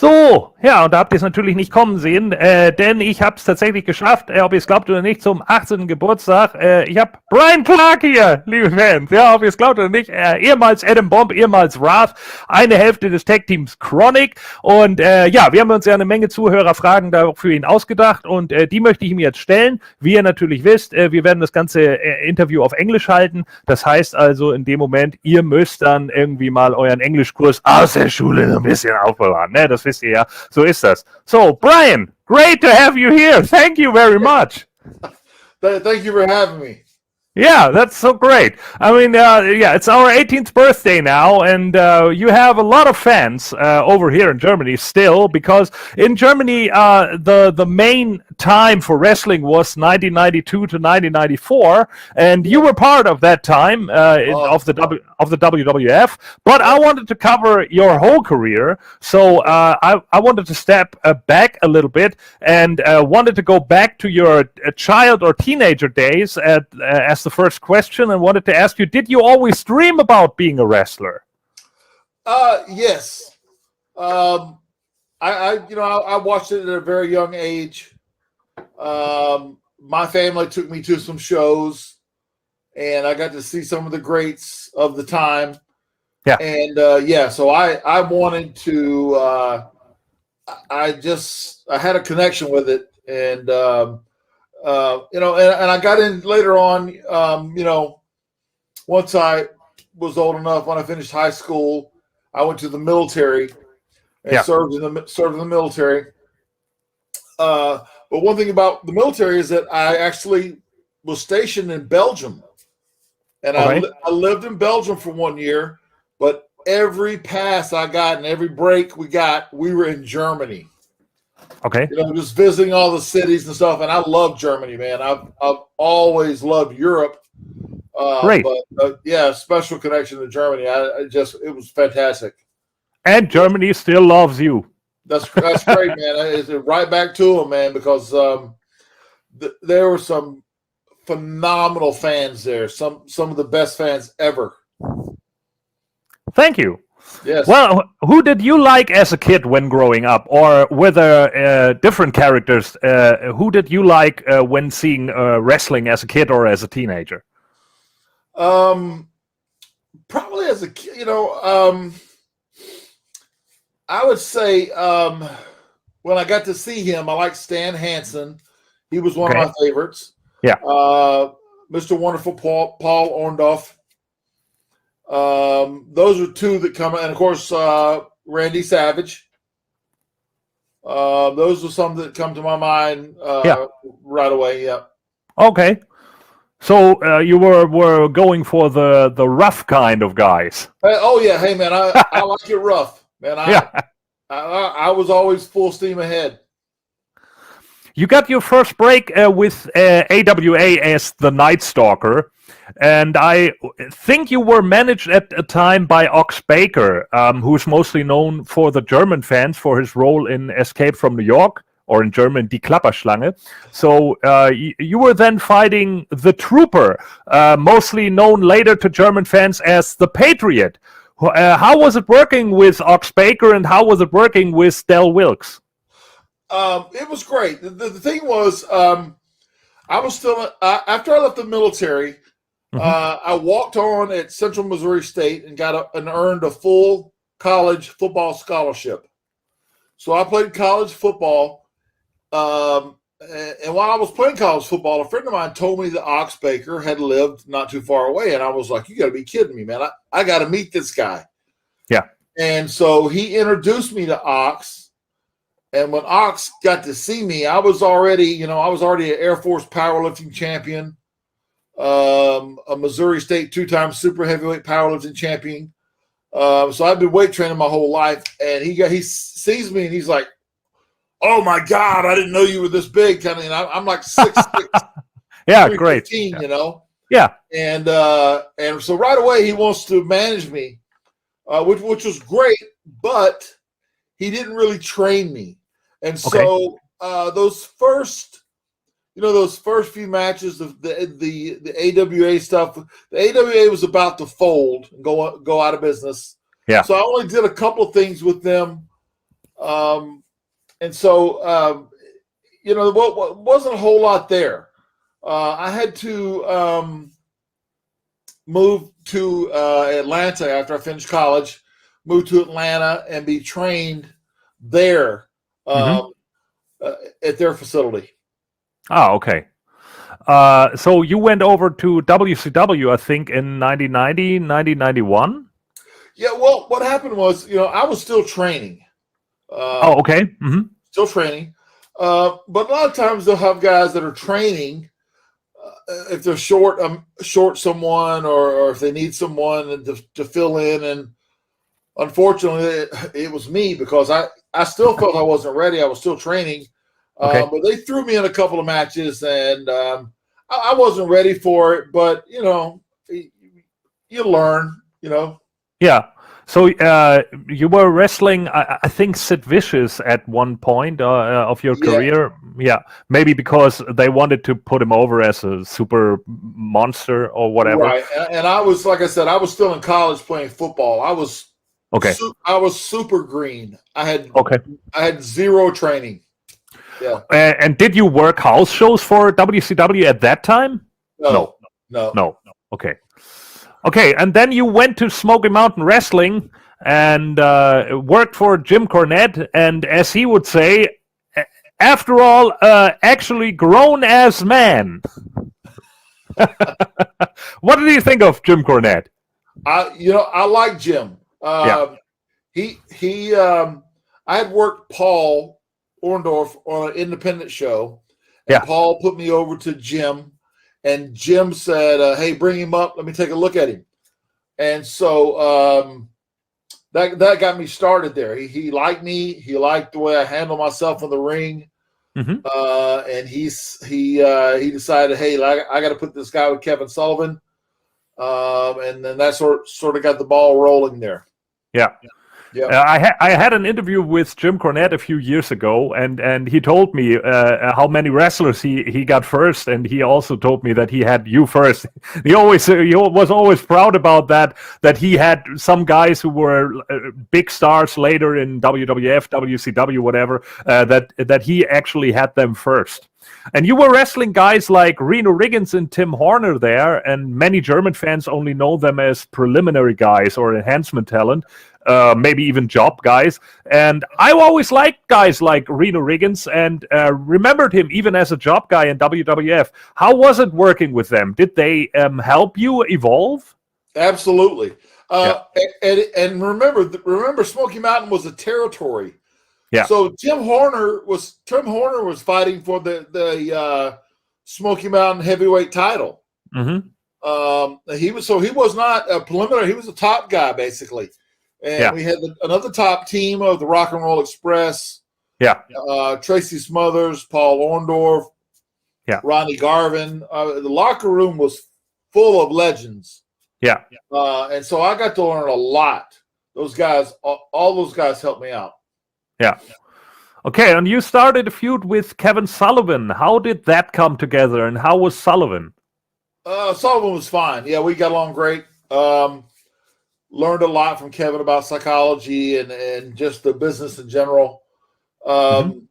So, ja, und da habt ihr es natürlich nicht kommen sehen, denn ich habe es tatsächlich geschafft, ob ihr es glaubt oder nicht, zum 18. Geburtstag. Ich habe Bryan Clark hier, liebe Fans. Ja, ob ihr es glaubt oder nicht, ehemals Adam Bomb, ehemals Wrath, eine Hälfte des Tag-Teams Chronic. Und ja, wir haben uns ja eine Menge Zuhörerfragen da für ihn ausgedacht und die möchte ich ihm jetzt stellen. Wie ihr natürlich wisst, wir werden das ganze Interview auf Englisch halten. Das heißt also in dem Moment, ihr müsst dann irgendwie mal euren Englischkurs aus der Schule so ein bisschen aufbewahren. Ne? Das wisst ihr ja. So ist das. So, Bryan, great to have you here. Thank you very much. Thank you for having me. Yeah, that's so great. I mean, yeah, it's our 18th birthday now, and you have a lot of fans over here in Germany still, because in Germany, the main time for wrestling was 1992 to 1994, and you were part of that time of the WWF. But I wanted to cover your whole career, so I wanted to step back a little bit and wanted to go back to your child or teenager days as the first question, and wanted to ask you, did you always dream about being a wrestler? Yes. I watched it at a very young age. My family took me to some shows, and I got to see some of the greats of the time. Yeah. And so I wanted to. I had a connection with it, and and I got in later on, once I was old enough, when I finished high school, I went to the military and served in the military. But one thing about the military is that I actually was stationed in Belgium, and I lived in Belgium for 1 year, but every pass I got and every break we got, we were in Germany. Okay. Just visiting all the cities and stuff, and I love Germany, man. I've always loved Europe. Great. But special connection to Germany. It was fantastic. And Germany still loves you. That's great, man. It's right back to them, man, because there were some phenomenal fans there. Some of the best fans ever. Thank you. Yes. Well, who did you like as a kid when growing up, or were there different characters? Who did you like when seeing wrestling as a kid or as a teenager? Probably as a kid, I would say when I got to see him, I liked Stan Hansen. He was one of my favorites. Yeah. Mr. Wonderful Paul Orndorff. Those are two that come, and of course, Randy Savage. Those are some that come to my mind right away. Yeah. Okay. So you were going for the rough kind of guys. Hey man, I like it rough, man. I was always full steam ahead. You got your first break with AWA as the Nightstalker, and I think you were managed at a time by Ox Baker, who's mostly known for the German fans for his role in Escape from New York, or in German, Die Klapperschlange. So you were then fighting the Trooper, mostly known later to German fans as the Patriot. How was it working with Ox Baker, and how was it working with Del Wilkes? It was great. The thing was, I was still after I left the military. I walked on at Central Missouri State and earned a full college football scholarship. So I played college football, and while I was playing college football, a friend of mine told me that Ox Baker had lived not too far away, and I was like, "You got to be kidding me, man! I got to meet this guy." Yeah. And so he introduced me to Ox. And when Ox got to see me, I was already an Air Force powerlifting champion, a Missouri State 2-time super heavyweight powerlifting champion. So I've been weight training my whole life. And he sees me and he's like, "Oh my God, I didn't know you were this big." And I'm like 6'6". Yeah, great. 15, Yeah. And so right away he wants to manage me, which was great, but he didn't really train me. And so those first few matches of the AWA stuff, the AWA was about to fold and go out of business. Yeah. So I only did a couple of things with them. And so, what wasn't a whole lot there. I had to move to Atlanta after I finished college, moved to Atlanta and be trained there at their facility. Oh, okay. So you went over to WCW, I think, in 1990, 1991? Yeah, well, what happened was, I was still training. Oh, okay. Still training. But a lot of times they'll have guys that are training if they're short someone or if they need someone to fill in. And unfortunately, it was me because I still felt I wasn't ready. I was still training. Okay. But they threw me in a couple of matches, and I wasn't ready for it. But, you learn, Yeah. So you were wrestling, I think, Sid Vicious at one point of your career. Yeah. Maybe because they wanted to put him over as a super monster or whatever. Right. And I was, like I said, I was still in college playing football. I was I was super green. I had zero training. Yeah. And did you work house shows for WCW at that time? No. Okay. Okay, and then you went to Smoky Mountain Wrestling and worked for Jim Cornette, and as he would say, after all, actually grown as man. What did you think of Jim Cornette? I like Jim. I had worked Paul Orndorff on an independent show, and Paul put me over to Jim. And Jim said, hey, bring him up. Let me take a look at him. And so that got me started there. He liked me. He liked the way I handle myself in the ring. And he decided, hey, I got to put this guy with Kevin Sullivan. And then that sort of got the ball rolling there. Yeah. I had an interview with Jim Cornette a few years ago, and he told me how many wrestlers he got first, and he also told me that he had you first. He was always proud about that he had some guys who were big stars later in WWF, WCW, whatever, that he actually had them first. And you were wrestling guys like Reno Riggins and Tim Horner there, and many German fans only know them as preliminary guys or enhancement talent. Maybe even job guys. And I always liked guys like Reno Riggins and remembered him even as a job guy in WWF. How was it working with them? Did they help you evolve? Absolutely. And remember, Smoky Mountain was a territory. Yeah. So Tim Horner was fighting for the Smoky Mountain heavyweight title. He was not a preliminary. He was a top guy basically. And we had another top team of the Rock and Roll Express. Tracy Smothers, Paul Orndorff, Ronnie Garvin. The locker room was full of legends. And so I got to learn a lot. Those guys, all those guys helped me out. Okay, and you started a feud with Kevin Sullivan. How did that come together, and how was Sullivan? Sullivan was fine. Yeah, we got along great. Learned a lot from Kevin about psychology and just the business in general. The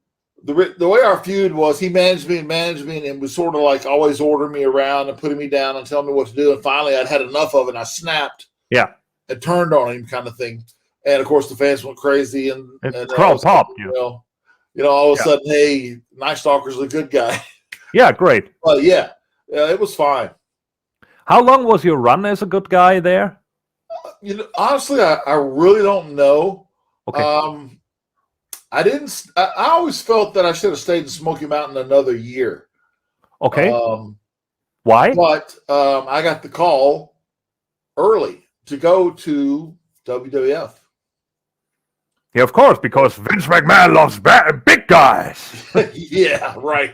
way our feud was, he managed me and was sort of like always ordering me around and putting me down and telling me what to do. And finally, I'd had enough of it. And I snapped. And turned on him, kind of thing. And of course, the fans went crazy and crowd popped. All of a sudden, hey, Nightstalker's a good guy. Yeah, great. But it was fine. How long was your run as a good guy there? Honestly, I really don't know. Okay. I always felt that I should have stayed in Smoky Mountain another year. Okay. Why? But I got the call early to go to WWF. Yeah, of course, because Vince McMahon loves big guys. Yeah, right.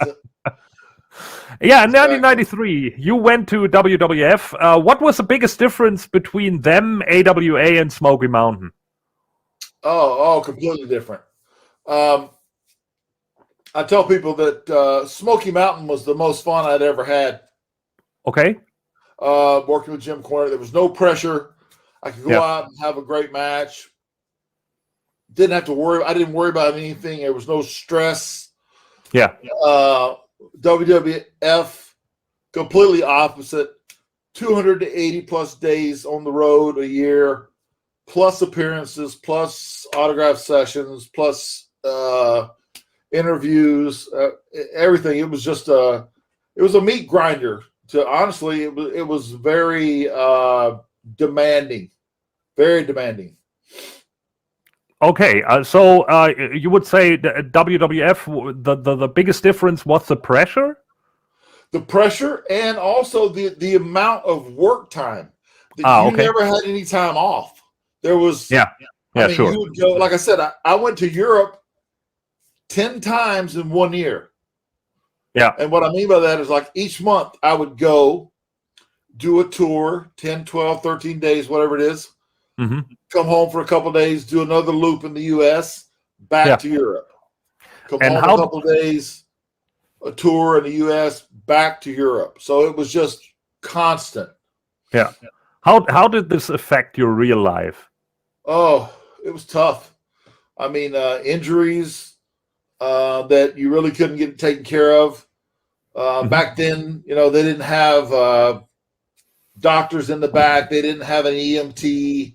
Yeah, in 1993, you went to WWF. What was the biggest difference between them, AWA, and Smoky Mountain? Oh, completely different. I tell people that Smoky Mountain was the most fun I'd ever had. Okay. Working with Jim Cornette, there was no pressure. I could go out and have a great match. didn't have to worry. I didn't worry about anything. There was no stress. Yeah. WWF, completely opposite. 280 plus days on the road a year, plus appearances, plus autograph sessions, plus interviews, everything. It was just it was a meat grinder. Honestly, it was very demanding, very demanding. Okay, so you would say the WWF, the biggest difference was the pressure? The pressure and also the amount of work time. You never had any time off. There was, I mean, sure. You would go, like I said, I went to Europe 10 times in 1 year. Yeah. And what I mean by that is like each month I would go do a tour, 10, 12, 13 days, whatever it is. Mm-hmm. Come home for a couple of days, do another loop in the U.S., back to Europe. Come home for a couple of days, a tour in the U.S., back to Europe. So it was just constant. Yeah. How did this affect your real life? Oh, it was tough. I mean, injuries that you really couldn't get taken care of. Back then, they didn't have doctors in the back. They didn't have an EMT.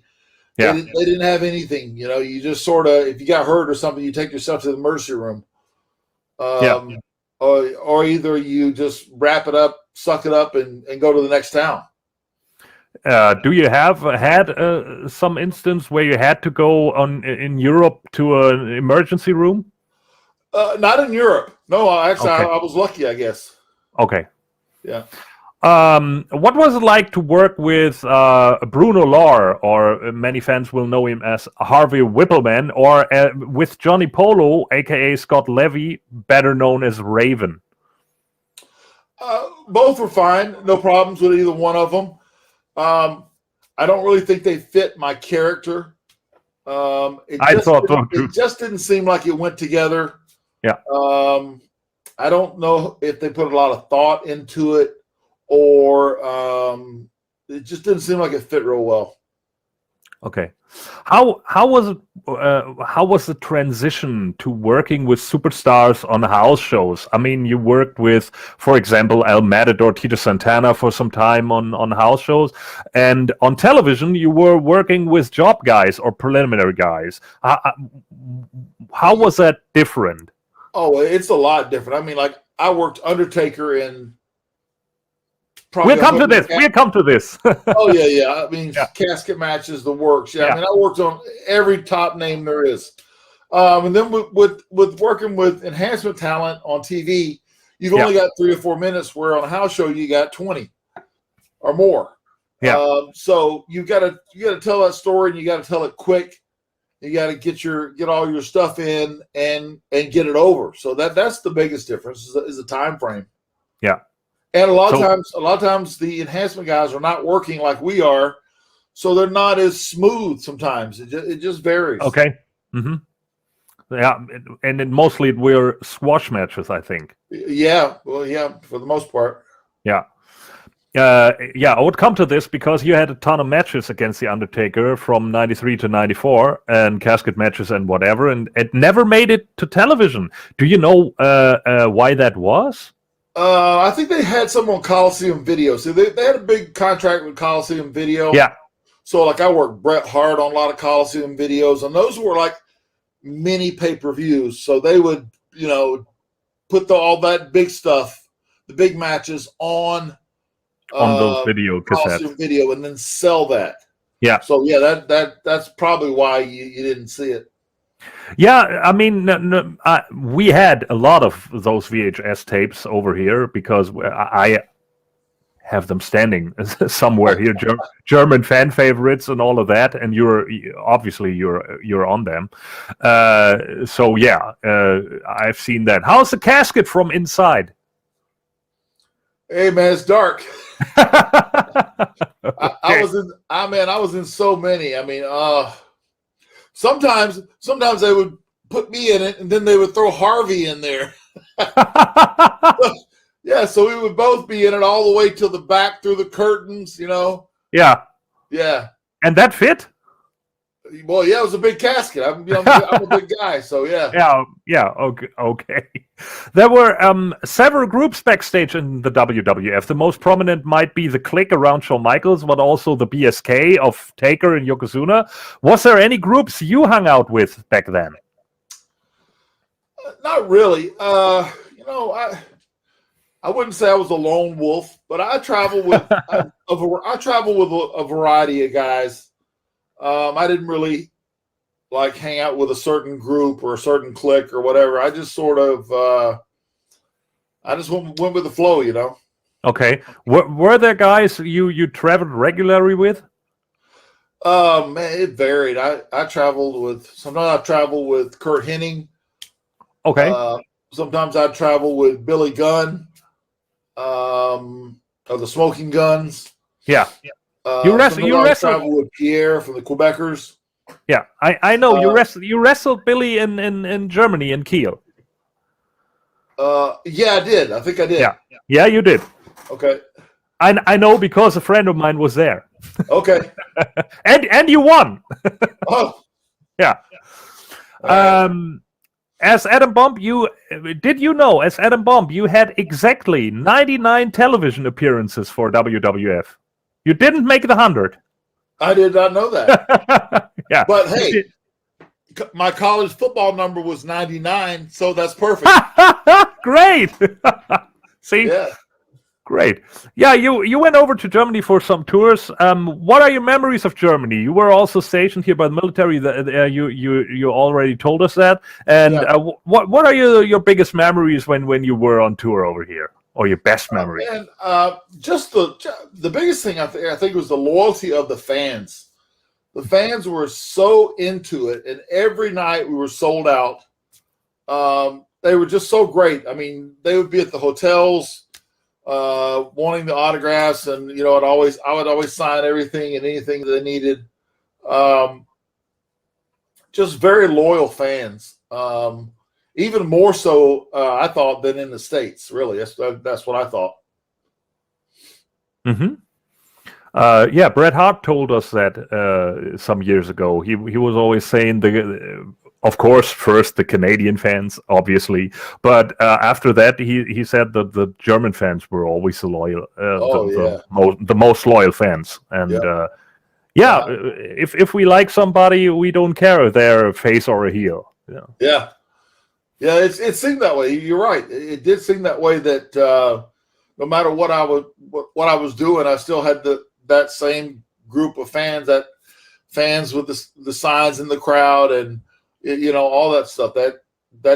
Yeah. They didn't have anything. You just sort of, if you got hurt or something, you take yourself to the emergency room. Or either you just wrap it up, suck it up, and go to the next town. Do you have had some instance where you had to go in Europe to an emergency room? Not in Europe. No, actually, I was lucky, I guess. Okay. Yeah. What was it like to work with Bruno Lahr, or many fans will know him as Harvey Whippleman, or with Johnny Polo, aka Scott Levy, better known as Raven? Both were fine. No problems with either one of them. I don't really think they fit my character. It just didn't seem like it went together. Yeah. I don't know if they put a lot of thought into it, or it just didn't seem like it fit real well. Okay. How was it? How was the transition to working with superstars on house shows? I mean, you worked with, for example, El Matador, Tito Santana for some time on house shows, and on television you were working with job guys or preliminary guys. How was that different? Oh, it's a lot different. I mean, like I worked Undertaker in. We'll come to this. Oh yeah. I mean, casket matches, the works. Yeah, I mean, I worked on every top name there is. And then with working with enhancement talent on TV, you've only got 3 or 4 minutes, where on a house show you got 20 or more. Yeah. So you got to tell that story, and you got to tell it quick. You got to get all your stuff in and get it over. So that's the biggest difference is the time frame. Yeah. And a lot of times the enhancement guys are not working like we are, so they're not as smooth sometimes. It just varies. Okay. Mm-hmm. Yeah, and then mostly we're squash matches, I think. Yeah. Well, yeah, for the most part. Yeah. I would come to this because you had a ton of matches against The Undertaker from 93 to 94, and casket matches and whatever, and it never made it to television. Do you know why that was? I think they had some on Coliseum Video. So they had a big contract with Coliseum Video. Yeah. So like I worked Bret Hart on a lot of Coliseum videos, and those were like mini pay-per-views. So they would, put all that big stuff, the big matches on those video cassettes, video, and then sell that. Yeah. So yeah, that's probably why you didn't see it. Yeah, I mean, we had a lot of those VHS tapes over here because I have them standing somewhere here, German fan favorites and all of that, and you're on them. So yeah, I've seen that. How's the casket from inside? Hey man, it's dark. Okay. I was in so many. I mean, sometimes they would put me in it, and then they would throw Harvey in there. Yeah, so we would both be in it all the way to the back through the curtains, Yeah. Yeah. And that fit? Well, yeah, it was a big casket. I'm a big guy, so yeah. Yeah. Okay. There were several groups backstage in the WWF. The most prominent might be the Clique around Shawn Michaels, but also the BSK of Taker and Yokozuna. Was there any groups you hung out with back then? Not really. I wouldn't say I was a lone wolf, but I traveled with a variety of guys. I didn't really like hang out with a certain group or a certain clique or whatever. I just sort of I just went with the flow, you know. Okay. Were there guys you traveled regularly with? Man, it varied. I traveled with sometimes I traveled with Kurt Hennig. Okay. Sometimes I travel with Billy Gunn, of the Smoking Guns. Yeah. You travel with Pierre from the Quebecers. Yeah, I know you wrestled Billy in Germany in Kiel. Yeah, I did. I think I did. Yeah, you did. Okay. I know because a friend of mine was there. Okay. and you won. Oh. Yeah. As Adam Bomb, as Adam Bomb, you had exactly 99 television appearances for WWF. You didn't make the 100. I did not know that. Yeah. But hey, my college football number was 99, so that's perfect. Great. See? Yeah. Great. Yeah, you went over to Germany for some tours. What are your memories of Germany? You were also stationed here by the military. You already told us that. And what are your biggest memories when you were on tour over here? Or your best memory? Just the biggest thing I think was the loyalty of the fans. The fans were so into it, and every night we were sold out. They were just so great. I mean, they would be at the hotels, wanting the autographs, and I would always sign everything and anything that they needed. Just very loyal fans. Even more so, I thought, than in the States. Really, that's what I thought. Mm-hmm. Yeah, Bret Hart told us that some years ago. He was always saying of course, first the Canadian fans, obviously, but after that, he said that the German fans were always the loyal, the most loyal fans, and if we like somebody, we don't care if they're a face or a heel. Yeah. It seemed that way. You're right. It did seem that way. That no matter what I was doing, I still had that same group of fans. That fans with the signs in the crowd and all that stuff. That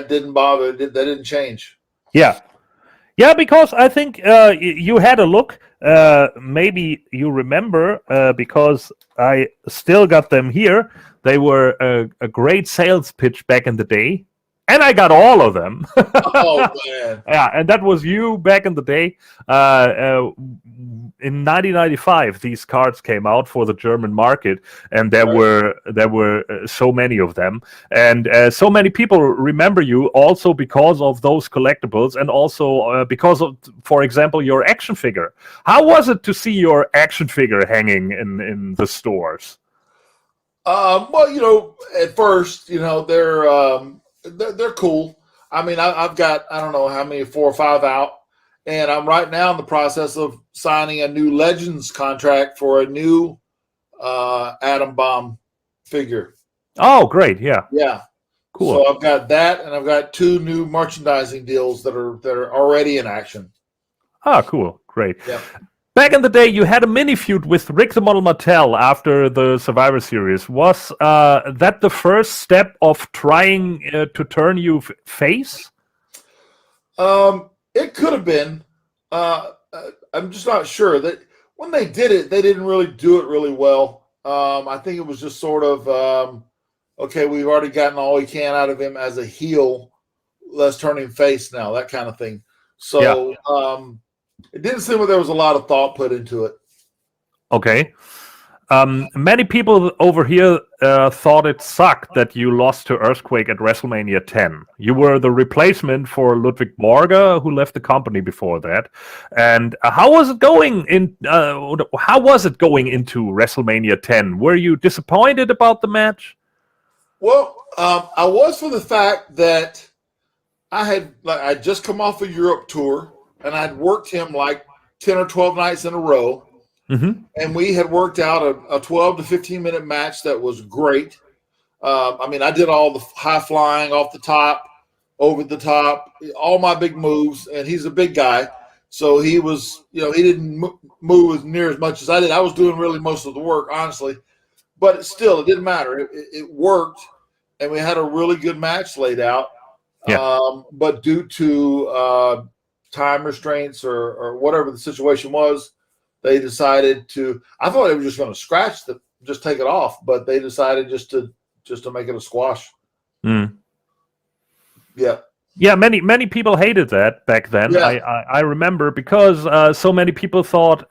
didn't bother. That didn't change. Yeah, because I think you had a look. Maybe you remember because I still got them here. They were a great sales pitch back in the day. And I got all of them. Oh, man. Yeah, and that was you back in the day. In 1995, these cards came out for the German market, and there were so many of them. And so many people remember you also because of those collectibles, and also because of, for example, your action figure. How was it to see your action figure hanging in the stores? Well, at first, they're cool. I mean, I've got, I don't know how many, 4 or 5 out. And I'm right now in the process of signing a new Legends contract for a new Atom Bomb figure. Oh, great. Yeah. Yeah. Cool. So I've got that, and I've got 2 new merchandising deals that are already in action. Ah, cool. Great. Yeah. Back in the day, you had a mini feud with Rick the Model Martel after the Survivor Series. Was that the first step of trying to turn you face? It could have been. I'm just not sure. That when they did it, they didn't really do it really well. I think it was just sort of, okay, we've already gotten all we can out of him as a heel. Let's turn him face now, that kind of thing. So, it didn't seem like there was a lot of thought put into it. Okay. Many people over here thought it sucked that you lost to Earthquake at WrestleMania 10. You were the replacement for Ludwig Borger, who left the company before that. And how was it going How was it going into WrestleMania 10? Were you disappointed about the match? Well, I was, for the fact that I'd just come off a Europe tour, and I'd worked him like 10 or 12 nights in a row. Mm-hmm. And we had worked out a 12 to 15-minute match that was great. I did all the high flying off the top, over the top, all my big moves, and he's a big guy. So he was, he didn't move near as much as I did. I was doing really most of the work, honestly. But it didn't matter. It worked, and we had a really good match laid out. Yeah. But due to time restraints or whatever the situation was, they decided to. I thought they were just going to just take it off, but they decided just to make it a squash. Mm. Yeah. Yeah, many people hated that back then. Yeah. I remember, because so many people thought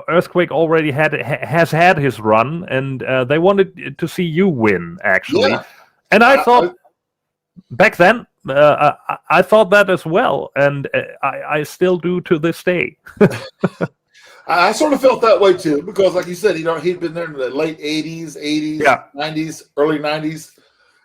Earthquake already has had his run, and they wanted to see you win, actually. Yeah. And I thought back then, I thought that as well, and I still do to this day. I sort of felt that way too, because like you said, he'd been there in the late 80s, Yeah. 90s, early 90s.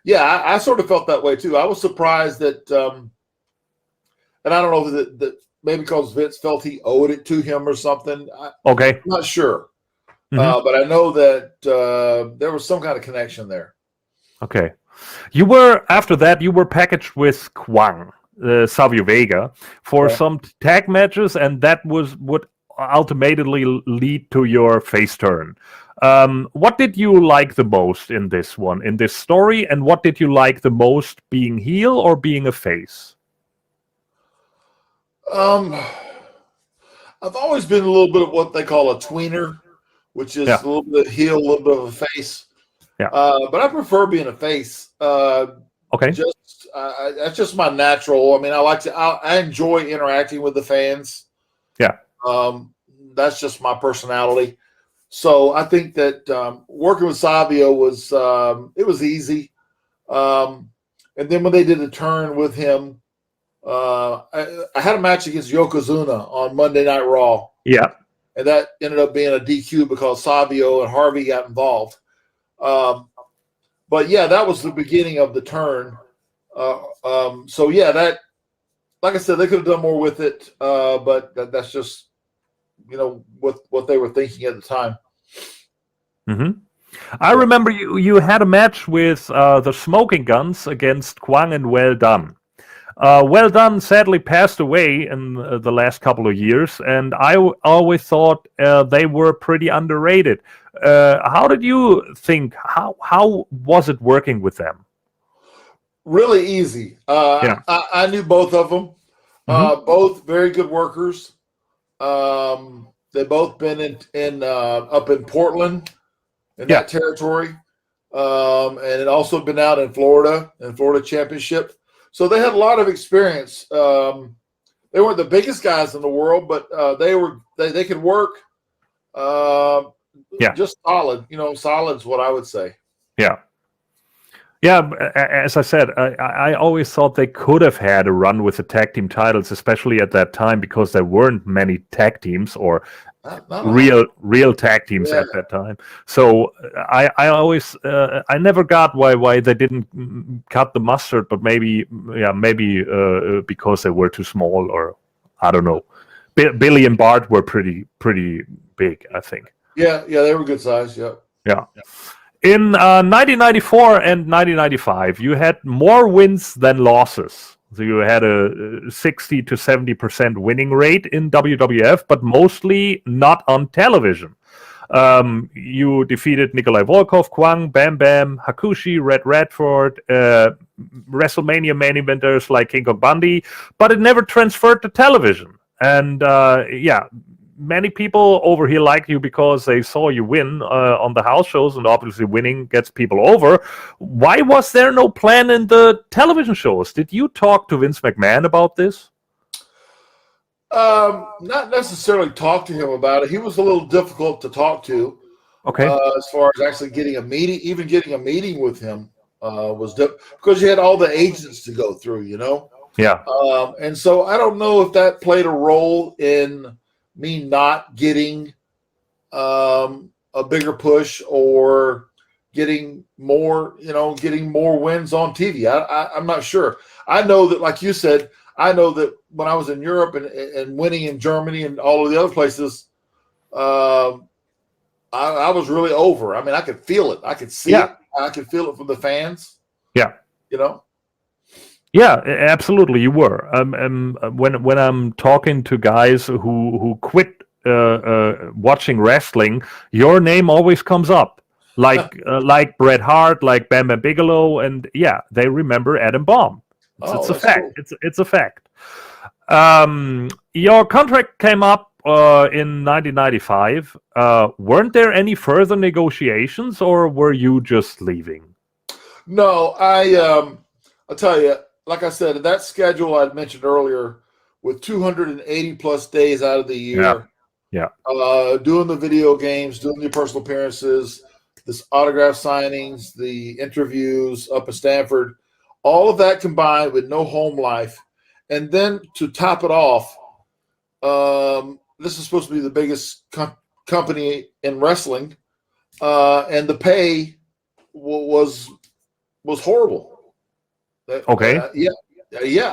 Yeah, I sort of felt that way too. I was surprised that, and I don't know that maybe because Vince felt he owed it to him or something. Okay. I'm not sure. Mhm. But I know that there was some kind of connection there. Okay. After that, you were packaged with Kwang, Savio Vega, for some tag matches, and that would ultimately lead to your face turn. What did you like the most in this story, and what did you like the most, being heel or being a face? I've always been a little bit of what they call a tweener, which is a little bit of heel, a little bit of a face. Yeah. But I prefer being a face. Okay. That's just my natural. I enjoy interacting with the fans. Yeah. That's just my personality. So I think that working with Savio was easy. And then when they did a turn with him, I had a match against Yokozuna on Monday Night Raw. Yeah. And that ended up being a DQ because Savio and Harvey got involved. But yeah, that was the beginning of the turn. So yeah, that, like I said, they could have done more with it. But that's just, what they were thinking at the time. Mm-hmm. I remember you had a match with the Smoking Guns against Kwang and Well Done. Well Done sadly passed away in the last couple of years, and I always thought they were pretty underrated. How did you think? How was it working with them? Really easy. I knew both of them. Both very good workers. They've both been in up in Portland in that territory, and it also been out in Florida Championship. So they had a lot of experience. They weren't the biggest guys in the world, but they could work. Just solid. Solid's what I would say. Yeah. Yeah, as I said, I always thought they could have had a run with the tag team titles, especially at that time, because there weren't many tag teams or real tag teams at that time. So I always I never got why they didn't cut the mustard, but maybe because they were too small, or I don't know. Billy and Bart were pretty big, I think. Yeah, they were good size. Yeah. In 1994 and 1995, you had more wins than losses. So you had a 60 to 70% winning rate in WWF, but mostly not on television. You defeated Nikolai Volkov, Kwang, Bam Bam, Hakushi, Red Radford, WrestleMania main eventers like King Kong Bundy, but it never transferred to television. And many people over here like you because they saw you win on the house shows, and obviously winning gets people over. Why was there no plan in the television shows? Did you talk to Vince McMahon about this? Not necessarily talk to him about it. He was a little difficult to talk to. Okay. As far as actually getting a meeting, even getting a meeting with him was because you had all the agents to go through, Yeah. And so I don't know if that played a role in me not getting a bigger push or getting more wins on TV. I'm not sure. I know that, like you said, I know that when I was in Europe and winning in Germany and all of the other places, I was really over. I mean, I could feel it. I could see it. I could feel it from the fans. Yeah. Yeah, absolutely, you were. When I'm talking to guys who quit watching wrestling, your name always comes up, like Bret Hart, like Bam Bam Bigelow, and they remember Adam Bomb. It's a fact. Cool. It's a fact. Your contract came up in 1995. Weren't there any further negotiations, or were you just leaving? No, I'll tell you. Like I said, that schedule I mentioned earlier, with 280 plus days out of the year, doing the video games, doing the personal appearances, this autograph signings, the interviews up at Stanford, all of that combined with no home life, and then to top it off, this is supposed to be the biggest company in wrestling, and the pay was horrible. Okay. Yeah.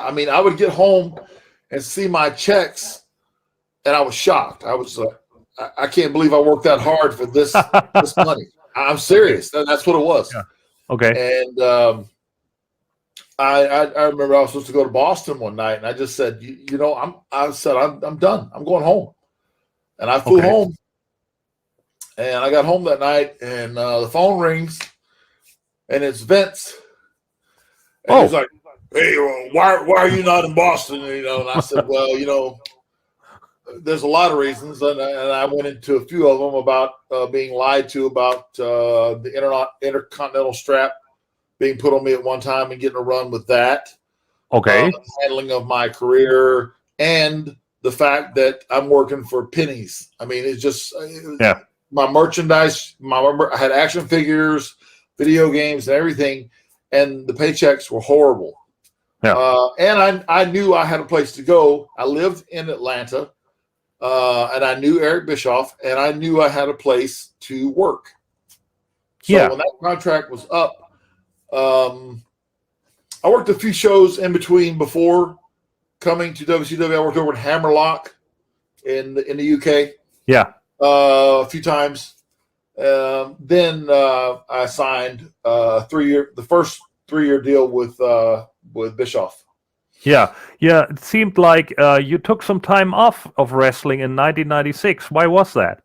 I mean, I would get home and see my checks, and I was shocked. I was I can't believe I worked that hard for this money. I'm serious. That's what it was. Yeah. Okay. And I remember I was supposed to go to Boston one night, and I just said, I'm done. I'm going home, and I flew home, and I got home that night, and the phone rings, and it's Vince. And he's like, "Hey, why are you not in Boston?" And I said, "Well, there's a lot of reasons," and I went into a few of them about being lied to about the intercontinental strap being put on me at one time and getting a run with that. Okay. Handling of my career and the fact that I'm working for pennies. I mean, it's just my merchandise. I had action figures, video games, and everything. And the paychecks were horrible. Yeah. And I knew I had a place to go. I lived in Atlanta, and I knew Eric Bischoff, and I knew I had a place to work. So when that contract was up, I worked a few shows in between before coming to WCW. I worked over at Hammerlock in the UK. Yeah. A few times. Then I signed the first 3-year deal with Bischoff. Yeah. It seemed like you took some time off of wrestling in 1996. Why was that?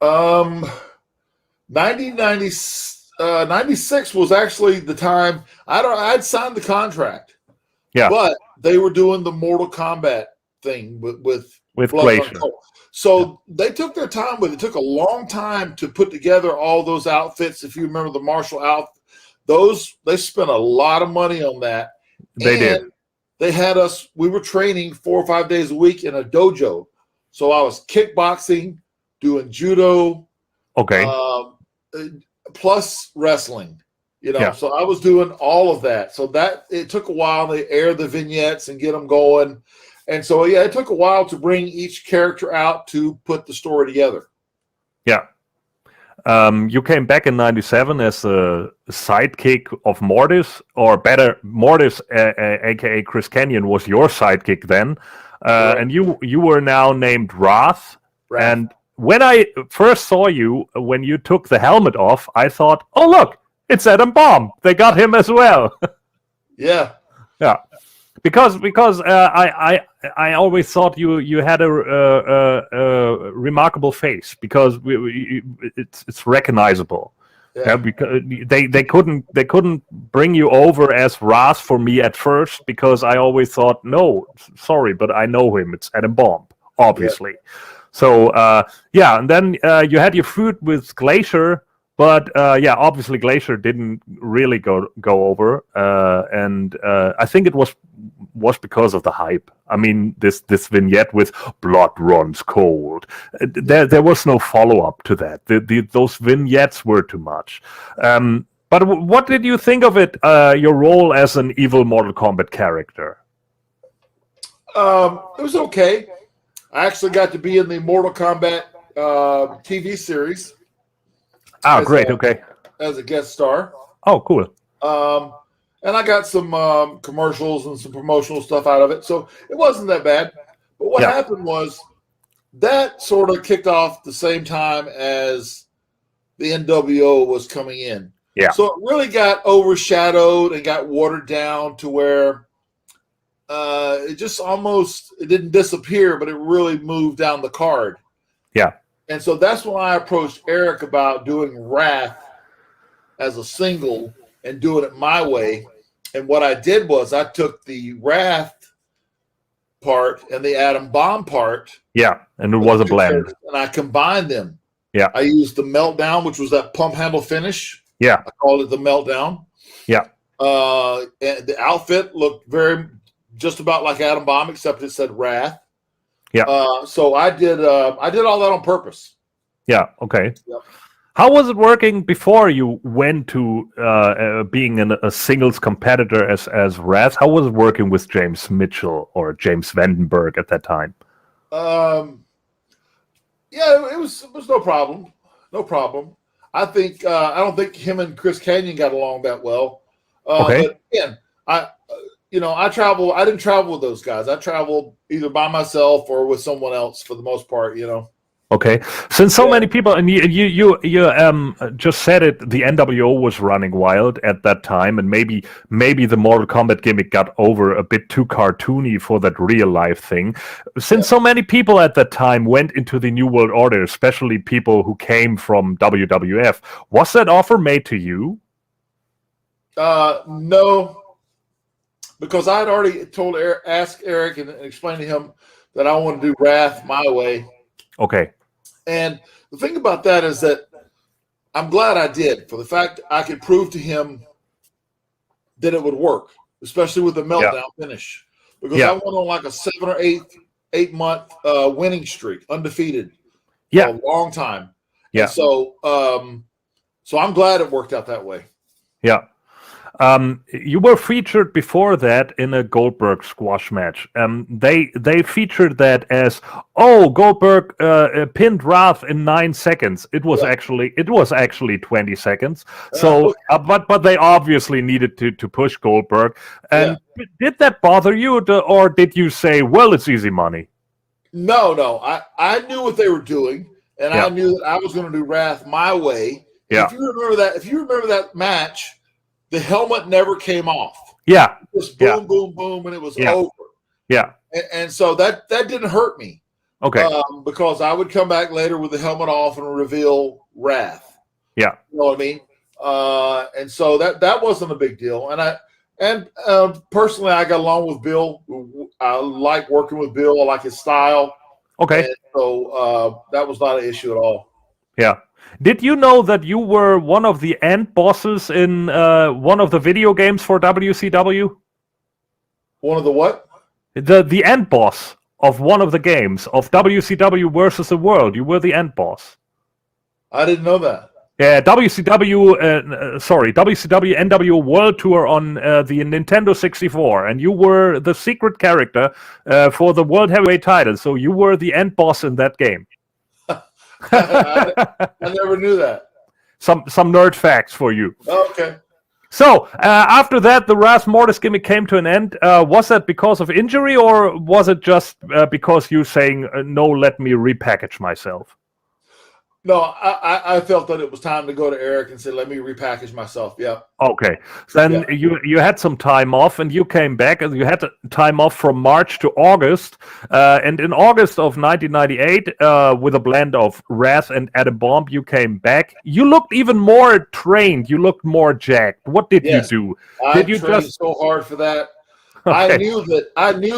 96 was actually the time I'd signed the contract. Yeah. But they were doing the Mortal Kombat thing with Glacier. So they took their time with it. It took a long time to put together all those outfits. If you remember the martial outfits, they spent a lot of money on that. They did. They had us, we were training 4 or 5 days a week in a dojo. So I was kickboxing, doing judo. Okay. Plus wrestling, So I was doing all of that. So it took a while. They air the vignettes and get them going. And so, it took a while to bring each character out to put the story together. Yeah. You came back in 97 as a sidekick of Mortis, or better, Mortis, a.k.a. Chris Kanyon, was your sidekick then. Right. And you were now named Wrath. Right. And when I first saw you, when you took the helmet off, I thought, oh, look, it's Adam Bomb. They got him as well. Yeah. Yeah. Because I always thought you had a remarkable face, because it's recognizable. Yeah. Because they couldn't bring you over as Raz for me at first, because I always thought, no, sorry, but I know him. It's Adam Bomb, obviously. Yeah. So and then you had your feud with Glacier. But obviously Glacier didn't really go over, and I think it was was because of the hype. I mean, this vignette with blood runs cold. There was no follow-up to that. Those vignettes were too much. But what did you think of it, your role as an evil Mortal Kombat character? It was okay. I actually got to be in the Mortal Kombat TV series. Oh, great. Okay. As a guest star. Oh, cool. And I got some commercials and some promotional stuff out of it. So it wasn't that bad. But what happened was that sort of kicked off the same time as the NWO was coming in. Yeah. So it really got overshadowed and got watered down to where it just it didn't disappear, but it really moved down the card. Yeah. And so that's when I approached Eric about doing Wrath as a single and doing it my way. And what I did was I took the Wrath part and the Atom Bomb part. Yeah, and it was a blend. And I combined them. Yeah. I used the Meltdown, which was that pump handle finish. Yeah. I called it the Meltdown. Yeah. And the outfit looked just about like Atom Bomb, except it said Wrath. Yeah. So I did all that on purpose. Yeah. Okay. Yep. How was it working before you went to being a singles competitor as Wrath? How was it working with James Mitchell or James Vandenberg at that time? Yeah, it was no problem. No problem. I don't think him and Chris Kanyon got along that well. Okay. But again, I didn't travel with those guys. I traveled either by myself or with someone else for the most part, Okay. Since so many people, and you just said it, the NWO was running wild at that time, and maybe the Mortal Kombat gimmick got over a bit too cartoony for that real life thing. Since so many people at that time went into the New World Order, especially people who came from WWF, was that offer made to you? No, because I had already asked Eric and explained to him that I want to do Wrath my way. Okay. And the thing about that is that I'm glad I did, for the fact I could prove to him that it would work, especially with the Meltdown finish. Because I went on like a 7 or 8 month winning streak, undefeated for a long time. Yeah. And so I'm glad it worked out that way. Yeah. You were featured before that in a Goldberg squash match. They featured that as, Goldberg pinned Wrath in 9 seconds. It was actually 20 seconds. So, but they obviously needed to push Goldberg. And did that bother you, or did you say, well, it's easy money? No. I knew what they were doing, and I knew that I was going to do Wrath my way. Yeah. If you remember that match, the helmet never came off. Yeah. It was boom, boom, boom, and it was over. Yeah. And so that didn't hurt me. Okay. Because I would come back later with the helmet off and reveal Wrath. Yeah. You know what I mean? And so that wasn't a big deal. And personally, I got along with Bill. I like working with Bill. I like his style. Okay. And so that was not an issue at all. Yeah. Did you know that you were one of the end bosses in one of the video games for WCW? One of the what? The end boss of one of the games of WCW versus the World. You were the end boss. I didn't know that. Yeah, WCW NWO World Tour on the Nintendo 64, and you were the secret character for the World Heavyweight title. So you were the end boss in that game. I never knew that. Some nerd facts for you. Oh, okay. So after that, the Ras Mortis gimmick came to an end. Was that because of injury, or was it just because you saying no? Let me repackage myself. No, I felt that it was time to go to Eric and say, let me repackage myself. Yeah. Okay. Then you had some time off and you came back, and you had time off from March to August. And in August of 1998, with a blend of Wrath and Atom Bomb, you came back. You looked even more trained. You looked more jacked. What did you do? Did you trained so hard for that? Okay. I knew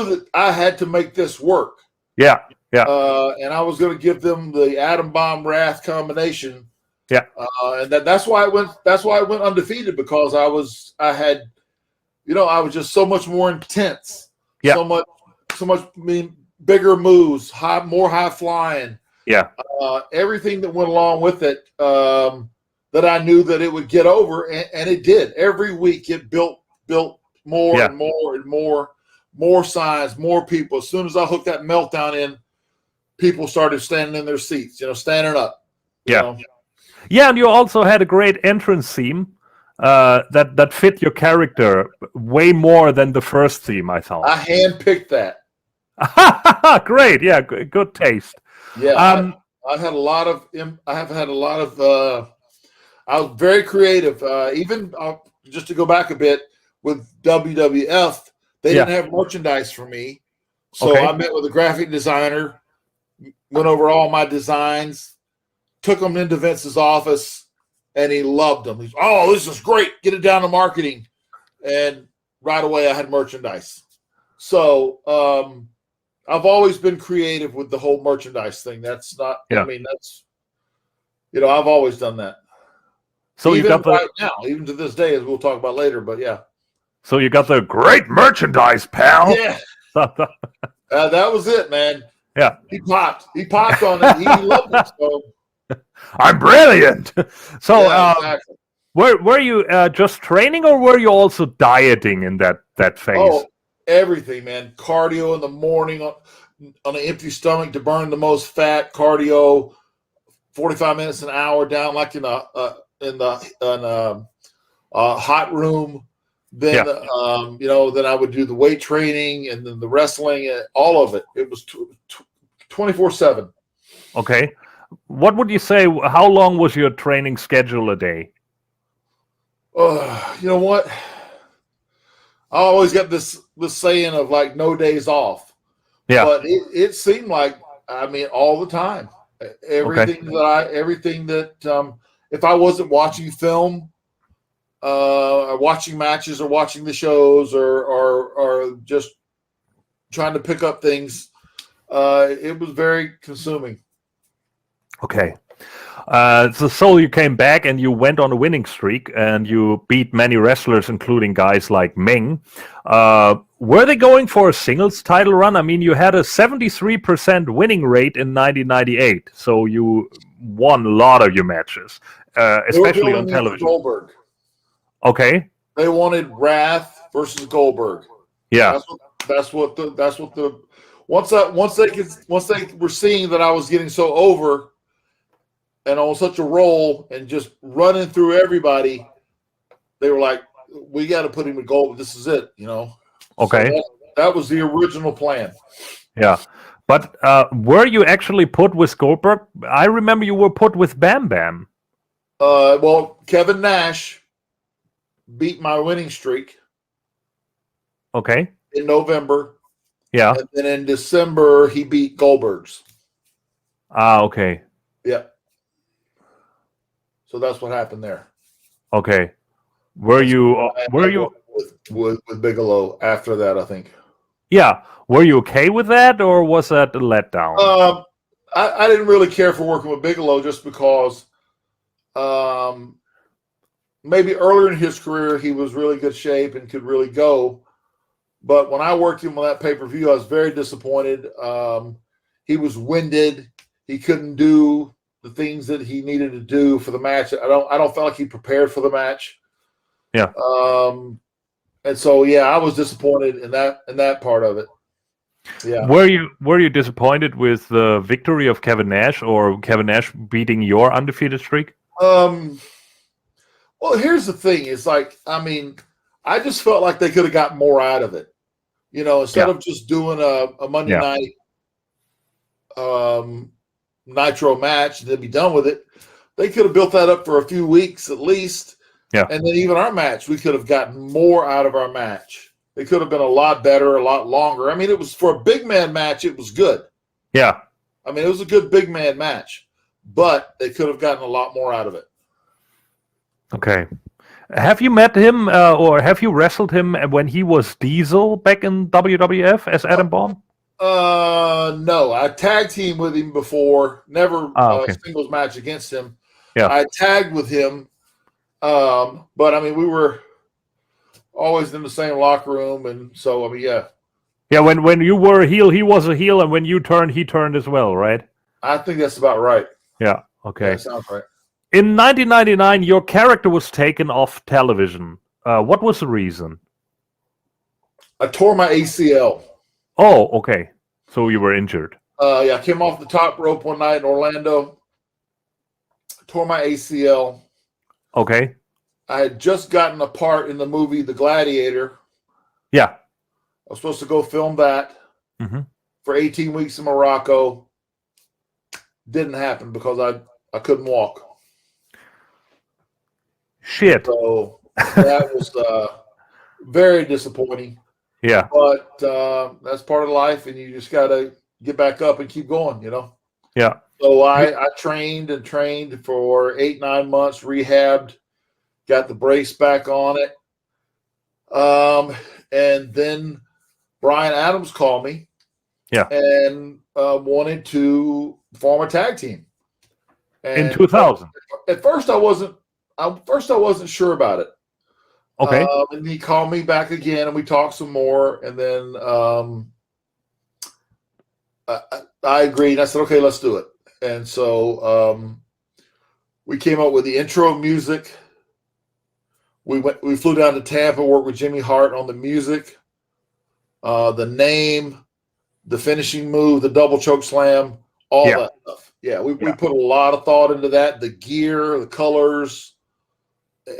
that I had to make this work. Yeah. Yeah. And I was going to give them the Atom Bomb Wrath combination. Yeah. And that's why I went. That's why I went undefeated, because I was just so much more intense. So much. I mean, bigger moves, more high flying. Yeah. Everything that went along with it that I knew that it would get over, and it did. Every week it built more and more and more signs, more people. As soon as I hooked that meltdown in, people started standing in their seats, standing up. Yeah. Yeah, and you also had a great entrance theme that fit your character way more than the first theme, I thought. I handpicked that. Great, yeah, good taste. Yeah, I have had a lot of. I was very creative. Even just to go back a bit with WWF, they didn't have merchandise for me, so I met with a graphic designer, went over all my designs, took them into Vince's office, and he loved them. He's, "Oh, this is great. Get it down to marketing," and right away I had merchandise. So I've always been creative with the whole merchandise thing. That's not. I mean, that's I've always done that. So even you got right now, even to this day, as we'll talk about later. But yeah. So you got the great merchandise, pal. Yeah. That was it, man. Yeah. He popped on it. He loved it. So. I'm brilliant. So, exactly. were you just training, or were you also dieting in that phase? Oh, everything, man. Cardio in the morning on an empty stomach to burn the most fat. Cardio, 45 minutes an hour down, like in a hot room. Then then I would do the weight training and then the wrestling, and all of it. It was 24/7. Okay. What would you say? How long was your training schedule a day? You know what? I always got this saying of like no days off. Yeah. But it seemed like, I mean, all the time. Everything that if I wasn't watching film, or watching matches, or watching the shows, or just trying to pick up things, it was very consuming. Okay. So you came back and you went on a winning streak and you beat many wrestlers, including guys like Meng. Were they going for a singles title run? I mean, you had a 73% winning rate in 1998, so you won a lot of your matches, especially on television. Goldberg. Okay. They wanted Wrath versus Goldberg. Yeah. That's what the once they were seeing that I was getting so over and on such a roll and just running through everybody, they were like, "We got to put him with Goldberg. This is it," Okay. So that was the original plan. Yeah. But were you actually put with Goldberg? I remember you were put with Bam Bam. Well, Kevin Nash beat my winning streak. Okay. In November. Yeah. And then in December, he beat Goldberg's. Okay. Yeah. So that's what happened there. Okay. Were you with Bigelow after that, I think. Yeah. Were you okay with that, or was that a letdown? I didn't really care for working with Bigelow just because maybe earlier in his career he was really good shape and could really go. But when I worked him on that pay-per-view, I was very disappointed. He was winded. He couldn't do the things that he needed to do for the match. I don't feel like he prepared for the match. Yeah. And so I was disappointed in that part of it. Yeah. Were you disappointed with the victory of Kevin Nash, or Kevin Nash beating your undefeated streak? Well, here's the thing. It's like, I mean, I just felt like they could have got more out of it. Instead of just doing a Monday night Nitro match and then be done with it, they could have built that up for a few weeks at least. Yeah. And then even our match, we could have gotten more out of our match. It could have been a lot better, a lot longer. I mean, it was for a big man match, it was good. Yeah. I mean, it was a good big man match, but they could have gotten a lot more out of it. Okay. Have you met him or have you wrestled him when he was Diesel back in WWF as Adam Bomb? No. I tag teamed with him before. Never a singles match against him. Yeah. I tagged with him, but I mean, we were always in the same locker room, and so I mean, yeah. Yeah, when you were a heel, he was a heel, and when you turned, he turned as well, right? I think that's about right. Yeah, Yeah, okay. that sounds right. In 1999, your character was taken off television. What was the reason? I tore my ACL. Oh, okay. So you were injured. I came off the top rope one night in Orlando, tore my ACL. Okay. I had just gotten a part in the movie The Gladiator. Yeah. I was supposed to go film that for 18 weeks in Morocco. Didn't happen because I couldn't walk. Shit. So that was very disappointing. Yeah. But that's part of life, and you just got to get back up and keep going, Yeah. So I trained and trained for 8-9 months, rehabbed, got the brace back on it. And then Brian Adams called me. Yeah. And wanted to form a tag team. And in 2000. At first I wasn't sure about it. Okay. And he called me back again, and we talked some more. And then I agreed. And I said, okay, let's do it. And so we came up with the intro music. We flew down to Tampa, worked with Jimmy Hart on the music, the name, the finishing move, the double choke slam, all that stuff. Yeah, we put a lot of thought into that. The gear, the colors,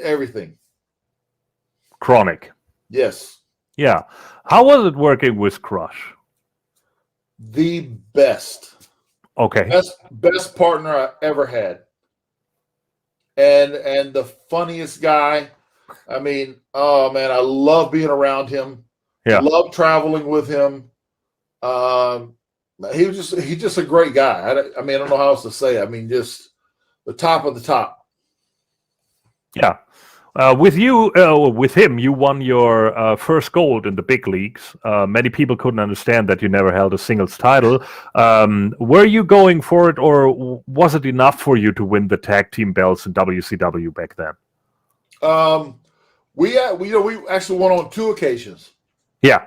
everything. Chronic. Yes. Yeah. How was it working with Crush? The best. Okay. Best partner I ever had. And the funniest guy. I mean, oh man, I love being around him. Yeah. Love traveling with him. He's just a great guy. I mean, I don't know how else to say it. I mean, just the top of the top. Yeah. With him, you won your first gold in the big leagues. Many people couldn't understand that you never held a singles title. Were you going for it, or was it enough for you to win the tag team belts in WCW back then? We actually won on 2 occasions. Yeah,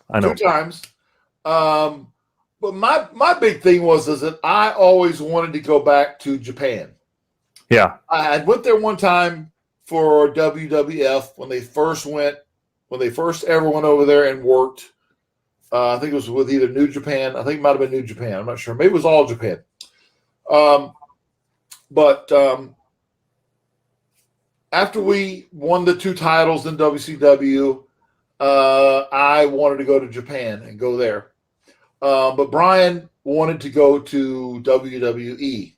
I know. 2 times. But my big thing was that I always wanted to go back to Japan. Yeah. I went there one time for WWF when they first ever went over there and worked. I think it was with either New Japan. I think it might have been New Japan. I'm not sure. Maybe it was All Japan. But after we won the 2 titles in WCW, I wanted to go to Japan and go there. But Brian wanted to go to WWE.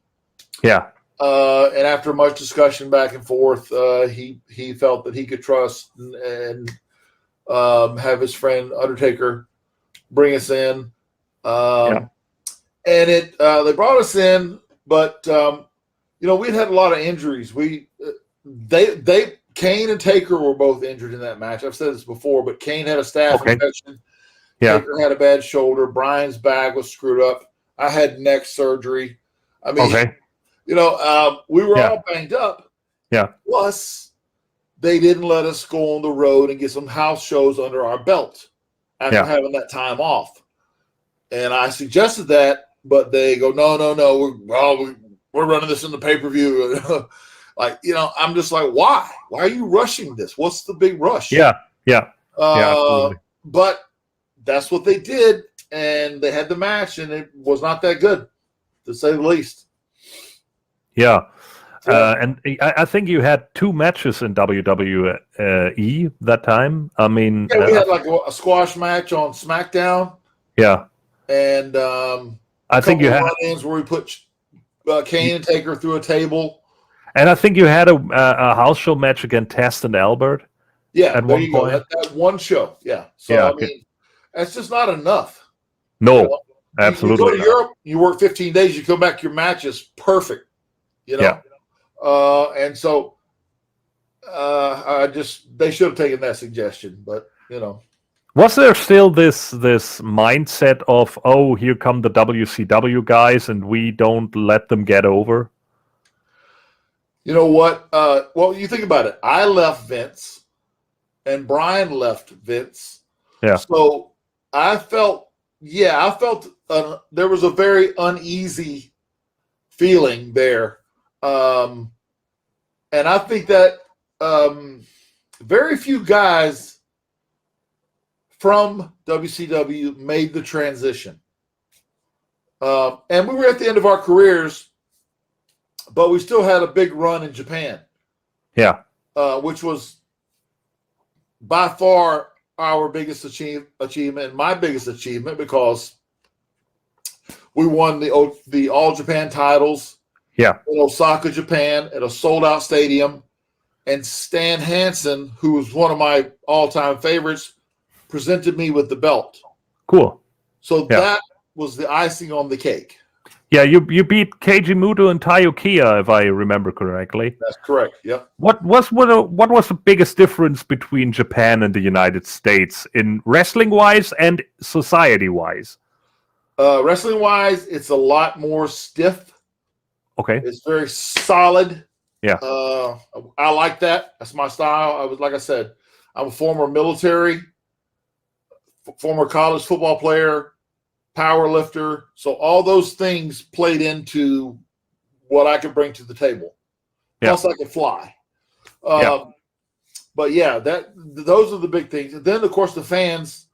Yeah. And after much discussion back and forth, he felt that he could trust and have his friend Undertaker bring us in. And they brought us in, but we'd had a lot of injuries. Kane and Taker were both injured in that match. I've said this before, but Kane had a staph infection. Yeah. Taker had a bad shoulder. Brian's back was screwed up. I had neck surgery. I mean, we were all banged up. Yeah. Plus, they didn't let us go on the road and get some house shows under our belt after having that time off. And I suggested that, but they go, no. We're running this in the pay-per-view. I'm just like, why? Why are you rushing this? What's the big rush? Yeah. But that's what they did, and they had the match, and it was not that good, to say the least. Yeah. And I think you had 2 matches in WWE that time. I mean, we had like a squash match on SmackDown. Yeah. And I think you had run-ins where we put Kane and Taker through a table. And I think you had a house show match against Test and Albert. Yeah, there you go. That one show. Yeah. So, I mean, that's just not enough. No, absolutely. You go to Europe, you work 15 days, you come back, your match is perfect. And so they should have taken that suggestion, but Was there still this mindset of, oh, here come the WCW guys and we don't let them get over? You know what? Well, you think about it. I left Vince and Brian left Vince. Yeah. So I felt there was a very uneasy feeling there. And I think that very few guys from WCW made the transition. And we were at the end of our careers, but we still had a big run in Japan. Yeah. Which was by far our biggest achievement, my biggest achievement, because we won the All Japan titles. Yeah. In Osaka, Japan, at a sold-out stadium, and Stan Hansen, who was one of my all-time favorites, presented me with the belt. Cool. So that was the icing on the cake. Yeah, you beat Keiji Muto and Taiyo Kia, if I remember correctly. That's correct. Yep. What was the biggest difference between Japan and the United States in wrestling-wise and society-wise? Wrestling-wise, it's a lot more stiff. Okay. It's very solid. Yeah. I like that. That's my style. Like I said, I'm a former military, former college football player, power lifter. So all those things played into what I could bring to the table. Yeah. Plus I could fly. But yeah, those are the big things. And then of course the fans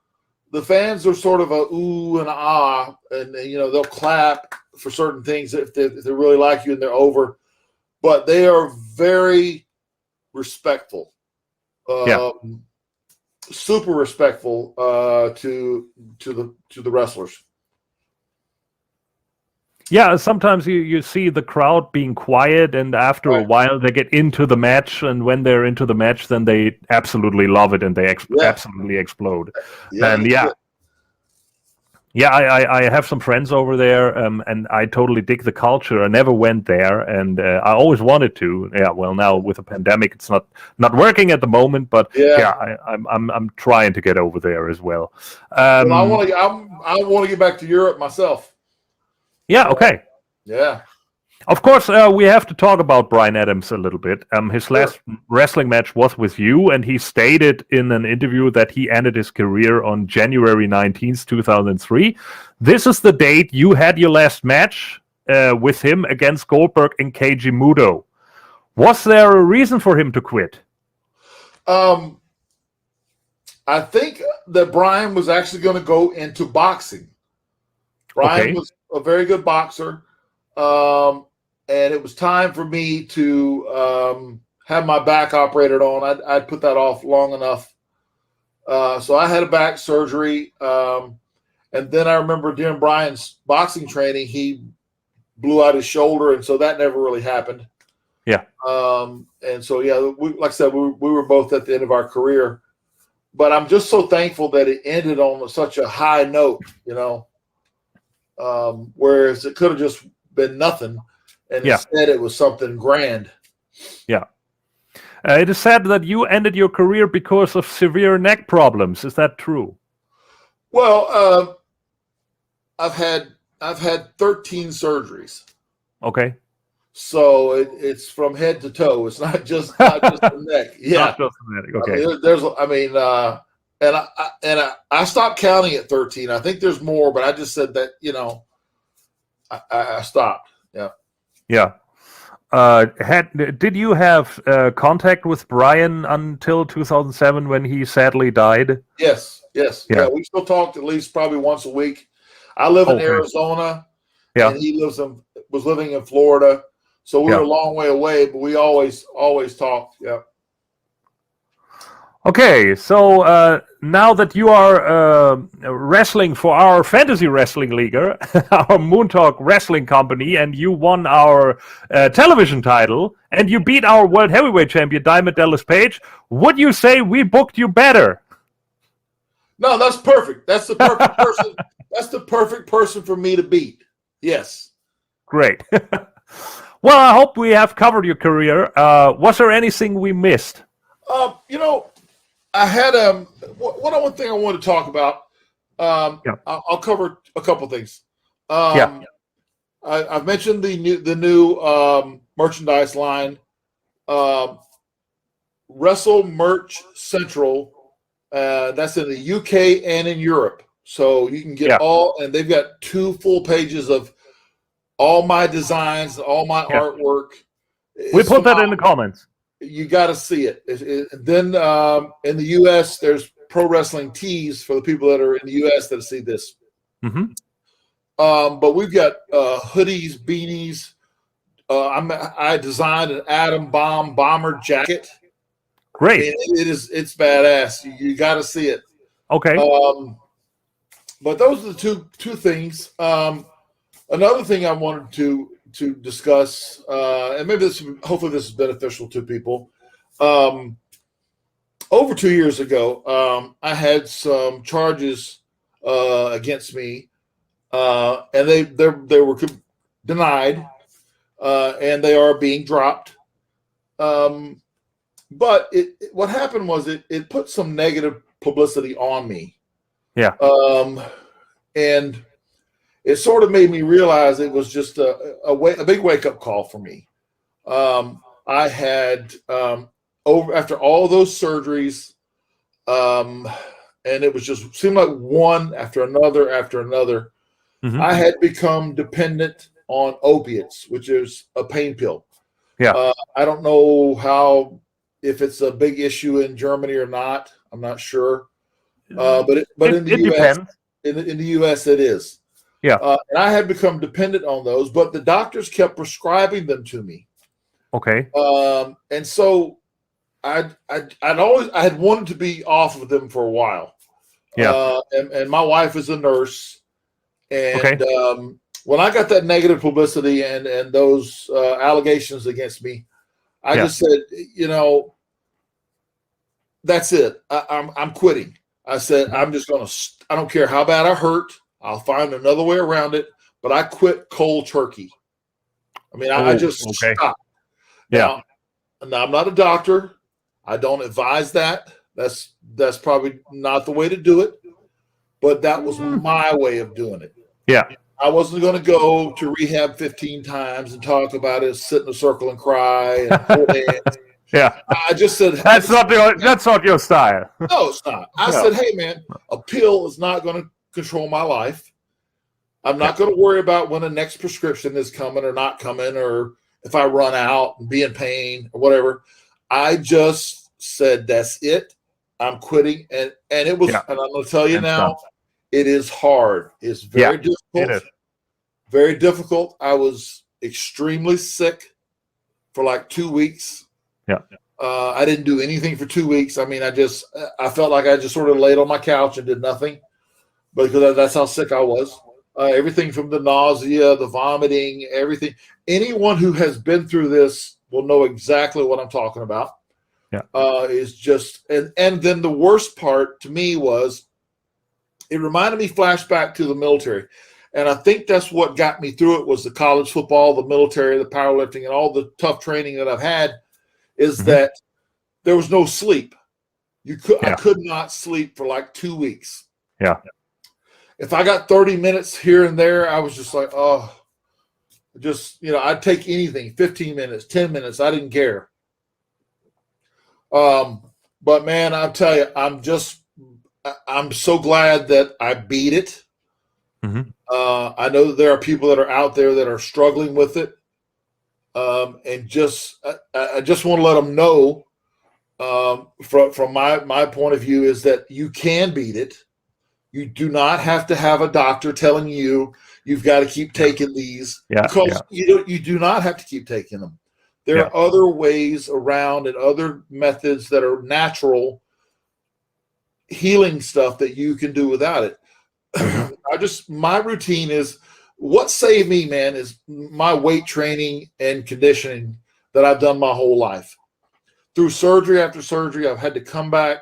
are sort of a ooh and ah, and they'll clap for certain things if they really like you and they're over. But they are very respectful. Super respectful to the wrestlers. Yeah, sometimes you see the crowd being quiet, and after a while they get into the match, and when they're into the match, then they absolutely love it and they absolutely explode. I have some friends over there, and I totally dig the culture. I never went there, and I always wanted to. Yeah, well, now with the pandemic, it's not working at the moment, but I'm trying to get over there as well. I want to get back to Europe myself. Yeah. Okay. Yeah. Of course, we have to talk about Bryan Adams a little bit. His last wrestling match was with you, and he stated in an interview that he ended his career on January 19th, 2003. This is the date you had your last match with him against Goldberg and Keiji Muto. Was there a reason for him to quit? I think that Bryan was actually going to go into boxing. Bryan was a very good boxer. And it was time for me to have my back operated on. I'd put that off long enough. So I had a back surgery. And then I remember during Bryan's boxing training, he blew out his shoulder. And so that never really happened. Yeah. And so, like I said, we were both at the end of our career. But I'm just so thankful that it ended on such a high note, whereas it could have just been nothing. And instead it was something grand. Yeah. It is said that you ended your career because of severe neck problems. Is that true? Well, I've had 13 surgeries. Okay. So it's from head to toe. It's not just the neck. Yeah. Not just the neck. Okay. I stopped counting at 13. I think there's more, but I just said that, I stopped. Yeah. Yeah. Did you have contact with Bryan until 2007 when he sadly died? Yes. Yeah. We still talked at least probably once a week. I live in Arizona, and he was living in Florida, so we were a long way away, but we always talked. Yeah. Okay, so now that you are wrestling for our fantasy wrestling league, our MoonTalk wrestling company, and you won our television title, and you beat our world heavyweight champion, Diamond Dallas Page, would you say we booked you better? No, that's perfect. That's the perfect person. That's the perfect person for me to beat. Yes. Great. Well, I hope we have covered your career. Was there anything we missed? I had one thing I want to talk about. I'll cover a couple things. I've mentioned the new merchandise line, Wrestle Merch Central. That's in the UK and in Europe. So you can get all, and they've got 2 full pages of all my designs, all my artwork. We put that in the comments. You got to see it. Then in the U.S., there's Pro Wrestling Tees for the people that are in the U.S. that see this. But we've got hoodies, beanies. I designed an atom bomb bomber jacket. Great. I mean, it's badass. You got to see it. Okay. But those are the two things. Another thing I wanted to discuss, and maybe hopefully this is beneficial to people. Over 2 years ago, I had some charges against me, and they were denied, and they are being dropped. But what happened was it put some negative publicity on me. Yeah. And it sort of made me realize it was just a big wake-up call for me. I had after all those surgeries, and it was just seemed like one after another after another. I had become dependent on opiates, which is a pain pill. Yeah. I don't know if it's a big issue in Germany or not. I'm not sure. But in the U.S., in the U.S. it is. Yeah. And I had become dependent on those, but the doctors kept prescribing them to me. Okay. And so I had wanted to be off of them for a while. Yeah. And my wife is a nurse, and when I got that negative publicity and those allegations against me, I just said, that's it. I'm quitting. I said, I'm just going to, I don't care how bad I hurt. I'll find another way around it, but I quit cold turkey. I mean, I just stopped. Yeah. Now, I'm not a doctor. I don't advise that. That's probably not the way to do it, but that was my way of doing it. Yeah. I wasn't going to go to rehab 15 times and talk about it, sit in a circle and cry and hold hands. Yeah. I just said, that's not your style. No, it's not. I said, hey, man, a pill is not going to control my life. I'm not going to worry about when the next prescription is coming or not coming, or if I run out and be in pain or whatever. I just said, that's it. I'm quitting. And it was, and I'm going to tell you now, it is hard. It's very difficult. It is. Very difficult. I was extremely sick for like 2 weeks. Yeah. I didn't do anything for 2 weeks. I mean, I felt like I just sort of laid on my couch and did nothing, because that's how sick I was. Everything from the nausea, the vomiting, everything. Anyone who has been through this will know exactly what I'm talking about. Yeah. Is just, and then the worst part to me was, it reminded me flashback to the military. And I think that's what got me through it, was the college football, the military, the powerlifting, and all the tough training that I've had, is that there was no sleep. I could not sleep for like 2 weeks. Yeah. If I got 30 minutes here and there, I was just like, I'd take anything, 15 minutes, 10 minutes. I didn't care. But man, I'll tell you, I'm so glad that I beat it. I know that there are people that are out there that are struggling with it. And I just want to let them know, from my point of view, is that you can beat it. You do not have to have a doctor telling you you've got to keep taking these, because you do not have to keep taking them. There are other ways around and other methods that are natural healing stuff that you can do without it. My routine is, what saved me, man, is my weight training and conditioning that I've done my whole life. Through surgery after surgery, I've had to come back.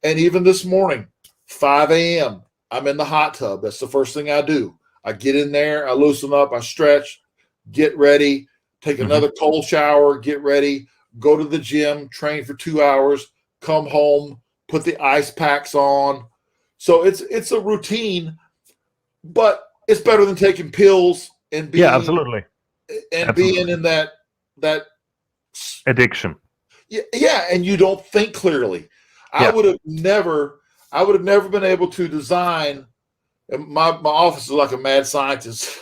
And even this morning, 5 a.m., I'm in the hot tub. That's the first thing I do. I get in there, I loosen up, I stretch, get ready, take another cold shower, get ready, go to the gym, train for 2 hours, come home, put the ice packs on. So it's a routine, but it's better than taking pills and being absolutely, and being in that addiction. Yeah, and you don't think clearly. I would have never. I would have never been able to design. My office is like a mad scientist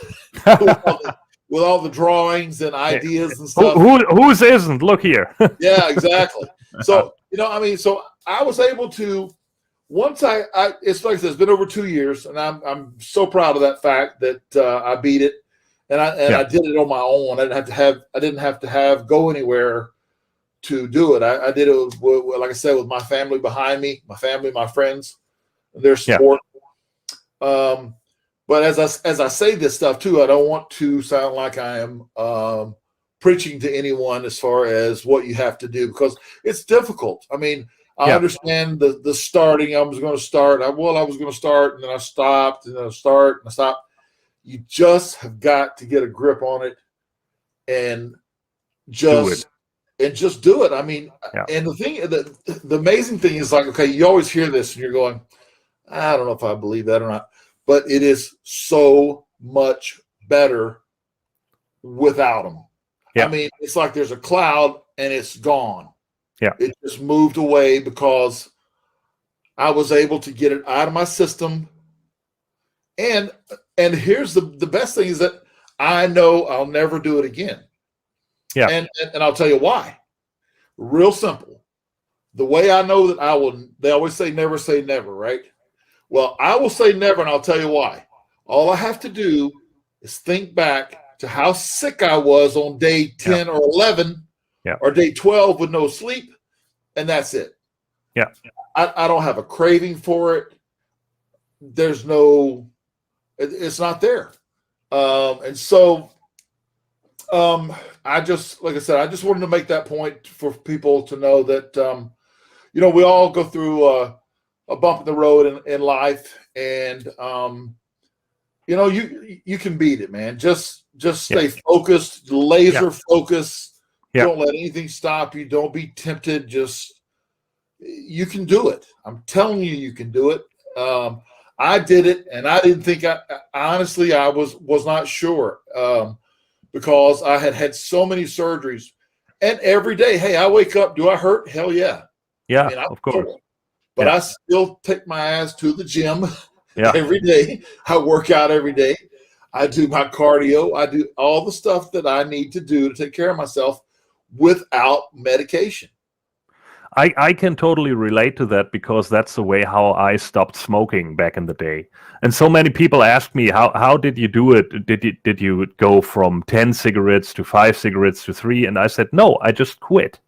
with all the drawings and ideas and stuff. Whose isn't? Look here. Yeah, exactly. So, so I was able to, once it's like I said, it's been over 2 years, and I'm so proud of that fact that I beat it, and I did it on my own. I didn't have to go anywhere to do it. I did it with, like I said, with my family behind me, my friends, their support. But as I say this stuff too, I don't want to sound like I am preaching to anyone as far as what you have to do, because it's difficult. I mean, I understand the starting. I was going to start. I was going to start, and then I stopped, and then I start, and I stopped. You just have got to get a grip on it, and just do it. I mean, and the amazing thing is, like, okay, you always hear this, and you're going, I don't know if I believe that or not, but it is so much better without them. Yeah. I mean, it's like there's a cloud and it's gone. Yeah. It just moved away because I was able to get it out of my system. And here's the best thing is that I know I'll never do it again. Yeah. And I'll tell you why. Real simple. The way I know that they always say never, right? Well, I will say never, and I'll tell you why. All I have to do is think back to how sick I was on day 10 or 11 or day 12 with no sleep, and that's it. Yeah. I don't have a craving for it. There's it's not there. And so I just, like I said, I just wanted to make that point for people to know that, we all go through a bump in the road in life, and you can beat it, man. Just stay focused, laser focused. Don't let anything stop you. Don't be tempted. You can do it. I'm telling you can do it. I did it, and I didn't think honestly I was not sure, because I had so many surgeries, and every day, hey, I wake up, do I hurt? Hell yeah. Yeah, I mean, of course. Cool. But I still take my ass to the gym every day. I work out every day. I do my cardio. I do all the stuff that I need to do to take care of myself without medication. I can totally relate to that, because that's the way how I stopped smoking back in the day. And so many people ask me, how did you do it? Did you go from 10 cigarettes to 5 cigarettes to 3? And I said, no, I just quit.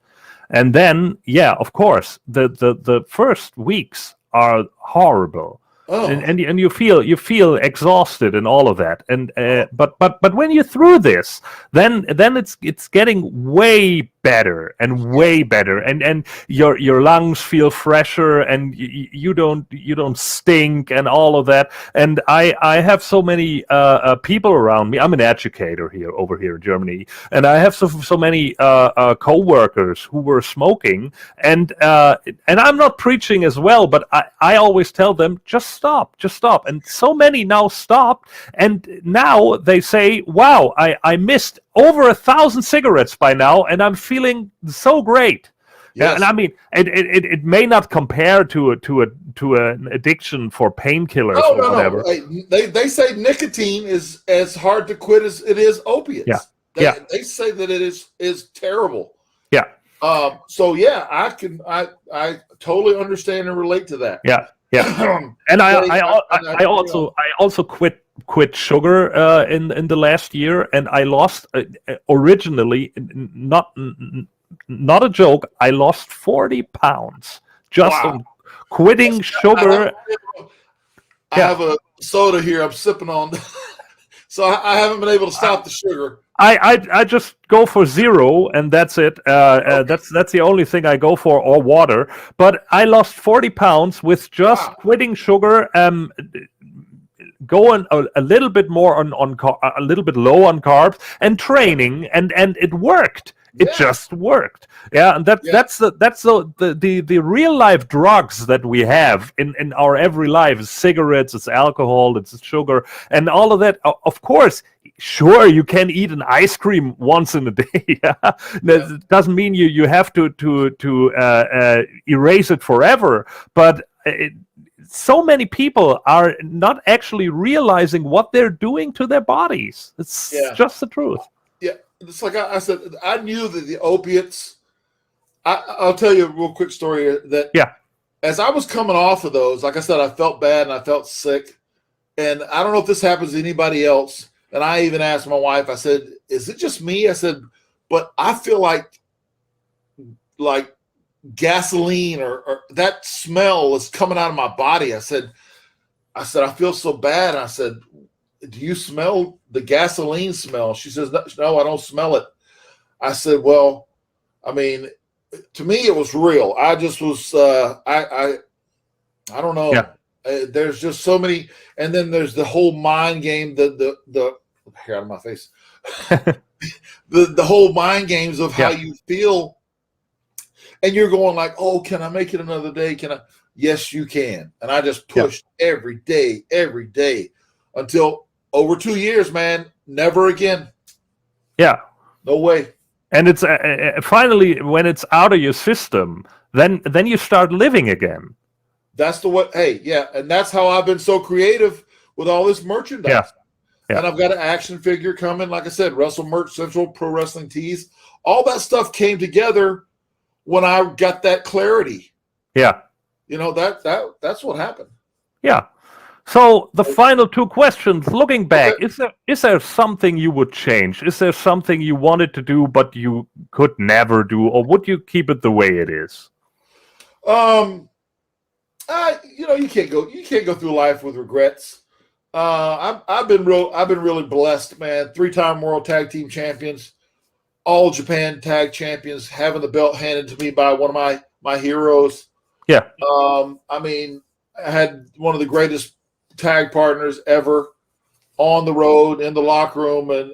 And then, of course, the first weeks are horrible. Oh. And you feel exhausted and all of that, and but when you're through this, then it's getting way better, and your lungs feel fresher, and you don't stink and all of that. And I have so many people around me. I'm an educator over here in Germany, and I have so many co-workers who were smoking, and I'm not preaching as well, but I always tell them, just stop. And so many now stopped, and now they say, wow, I missed over 1,000 cigarettes by now, and I'm feeling so great. Yes. And I mean, it may not compare to an addiction for painkillers or whatever. No. They say nicotine is as hard to quit as it is opiates. Yeah. They say that it is terrible. Yeah. So I totally understand and relate to that. Yeah. Yeah, and I also quit sugar in the last year, and I lost originally, not a joke, I lost 40 pounds just on quitting sugar. I have a soda here I'm sipping on, so I haven't been able to stop the sugar. I just go for 0, and that's it. Okay. That's the only thing I go for, or water. But I lost 40 pounds with just quitting sugar, going a little bit more on a little bit low on carbs, and training, and it worked. It just worked. Yeah, and that's the real life drugs that we have in our every life. It's cigarettes, it's alcohol, it's sugar, and all of that. Of course, sure, you can eat an ice cream once in a day. That doesn't mean you have to erase it forever. But so many people are not actually realizing what they're doing to their bodies. It's just the truth. Yeah, it's like I said, I knew that the opiates. I'll tell you a real quick story that as I was coming off of those, like I said, I felt bad and I felt sick. And I don't know if this happens to anybody else. And I even asked my wife, I said, is it just me? I said, but I feel like gasoline or that smell is coming out of my body. I said, I feel so bad. I said, do you smell the gasoline smell? She says, no, I don't smell it. I said, well, I mean, to me, it was real. I just was, I don't know. Yeah. There's just so many. And then there's the whole mind game, the hair out of my face, the whole mind games of how you feel. And you're going like, oh, can I make it another day? Can I? Yes, you can. And I just pushed every day until over 2 years, man, never again. Yeah. No way. And it's finally, when it's out of your system, then you start living again. That's the what. Hey, yeah. And that's how I've been so creative with all this merchandise. Yeah. Yeah. And I've got an action figure coming. Like I said, Wrestle Merch Central, Pro Wrestling Tees. All that stuff came together when I got that clarity. Yeah. You know, that's what happened. Yeah. So the final two questions, looking back, is there something you would change? Is there something you wanted to do but you could never do, or would you keep it the way it is? You know, you can't go through life with regrets. I've been really blessed, man. 3-time world tag team champions, all Japan tag champions, having the belt handed to me by one of my heroes. Yeah. I mean, I had one of the greatest tag partners ever on the road, in the locker room, and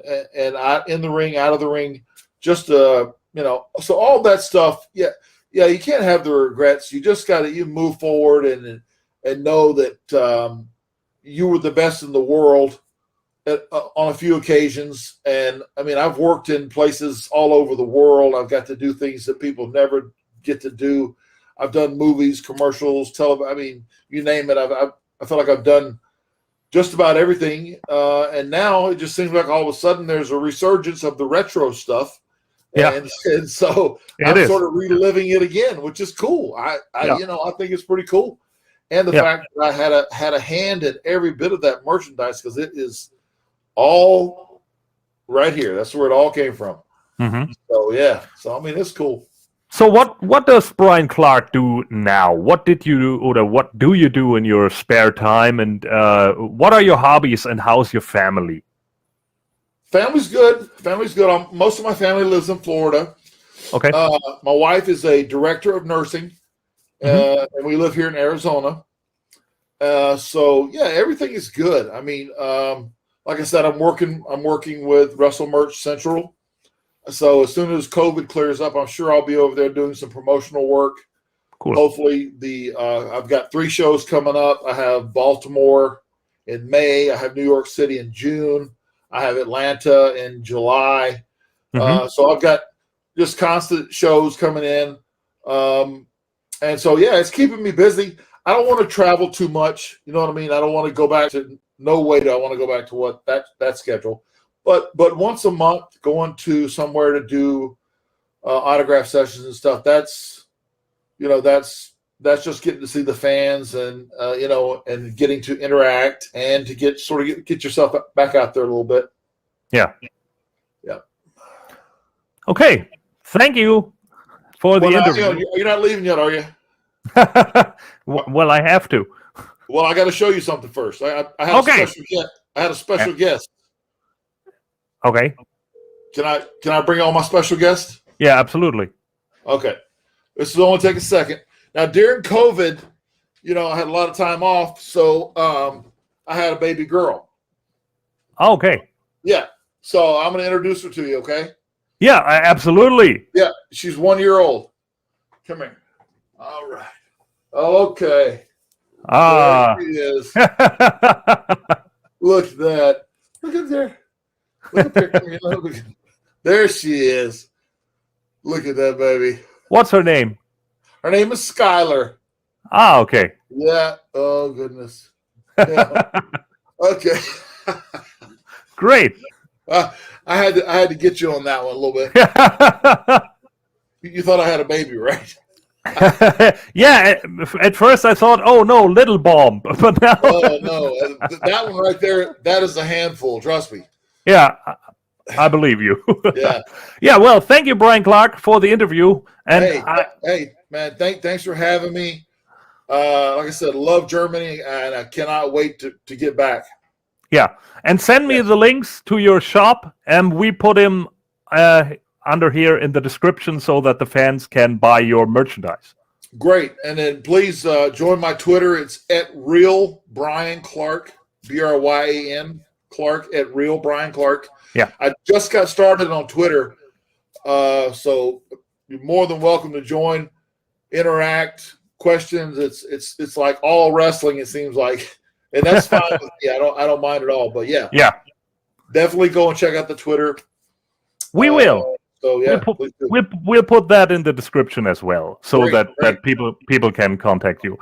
in the ring, out of the ring. Just you know, so all that stuff. Yeah, you can't have the regrets. You just got to move forward and know that you were the best in the world on a few occasions. And I mean, I've worked in places all over the world. I've got to do things that people never get to do. I've done movies, commercials, television. I mean, you name it. I feel like I've done just about everything. And now it just seems like all of a sudden there's a resurgence of the retro stuff. Yeah. And so I'm sort of reliving it again, which is cool. I think it's pretty cool. And the fact that I had a hand in every bit of that merchandise, because it is all right here. That's where it all came from. Mm-hmm. So yeah. So I mean, it's cool. So what does Bryan Clark do now? What did you do, or what do you do in your spare time? And what are your hobbies, and how's your family? Family's good. Most of my family lives in Florida. Okay. My wife is a director of nursing, and we live here in Arizona. So yeah, everything is good. I mean, like I said, I'm working with Wrestle Merch Central. So as soon as COVID clears up, I'm sure I'll be over there doing some promotional work. Cool. Hopefully, I've got 3 shows coming up. I have Baltimore in May. I have New York City in June. I have Atlanta in July. So I've got just constant shows coming in. And so, yeah, it's keeping me busy. I don't want to travel too much. You know what I mean? I don't want to go back to – no way do I want to go back to what that schedule. But once a month, going to somewhere to do autograph sessions and stuff, that's just getting to see the fans and and getting to interact and to get yourself back out there a little bit. Yeah. Yeah. Okay. Thank you for the interview. You're not leaving yet, are you? Well, I have to. Well, I got to show you something first. I had a special guest. Okay. Can I bring on my special guest? Yeah, absolutely. Okay. This will only take a second. Now, during COVID, I had a lot of time off, so I had a baby girl. Okay. Yeah. So I'm going to introduce her to you, okay? Yeah, absolutely. Yeah, she's 1 year old. Come here. All right. Okay. There she is. Look at that. Look at there. Look at there. There she is. Look at that baby. What's her name? Her name is Skylar. Ah, okay. Yeah. Oh goodness. Yeah. Okay. Great. I had to get you on that one a little bit. You thought I had a baby, right? Yeah, at first I thought, oh no, little bomb, but now. Oh no, that one right there, that is a handful. Trust me. Yeah, I believe you. Yeah. Yeah. Well, thank you, Bryan Clark, for the interview. And hey, man, thanks for having me. Like I said, love Germany, and I cannot wait to get back. Yeah, and send me the links to your shop, and we put him under here in the description so that the fans can buy your merchandise. Great, and then please join my Twitter. It's at Real Bryan Clark, Bryan Clark, at Real Bryan Clark. Yeah, I just got started on Twitter, so you're more than welcome to join, interact, questions. It's like all wrestling. It seems like. And that's fine with me. I don't mind at all. But yeah, definitely go and check out the Twitter. We will. So yeah, we'll put that in the description as well, so great. that people can contact you.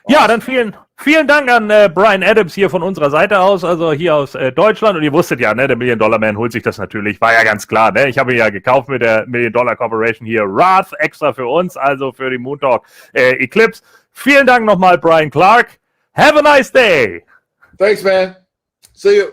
Awesome. Ja, dann vielen Dank an Brian Adams hier von unserer Seite aus, also hier aus Deutschland. Und ihr wusstet ja, ne, der $1 Million Man holt sich das natürlich, war ja ganz klar. Ne? Ich habe ihn ja gekauft mit der $1 Million Corporation hier, Wrath, extra für uns, also für die MoonTalk Eclipse. Vielen Dank nochmal, Bryan Clark. Have a nice day. Thanks, man. See you.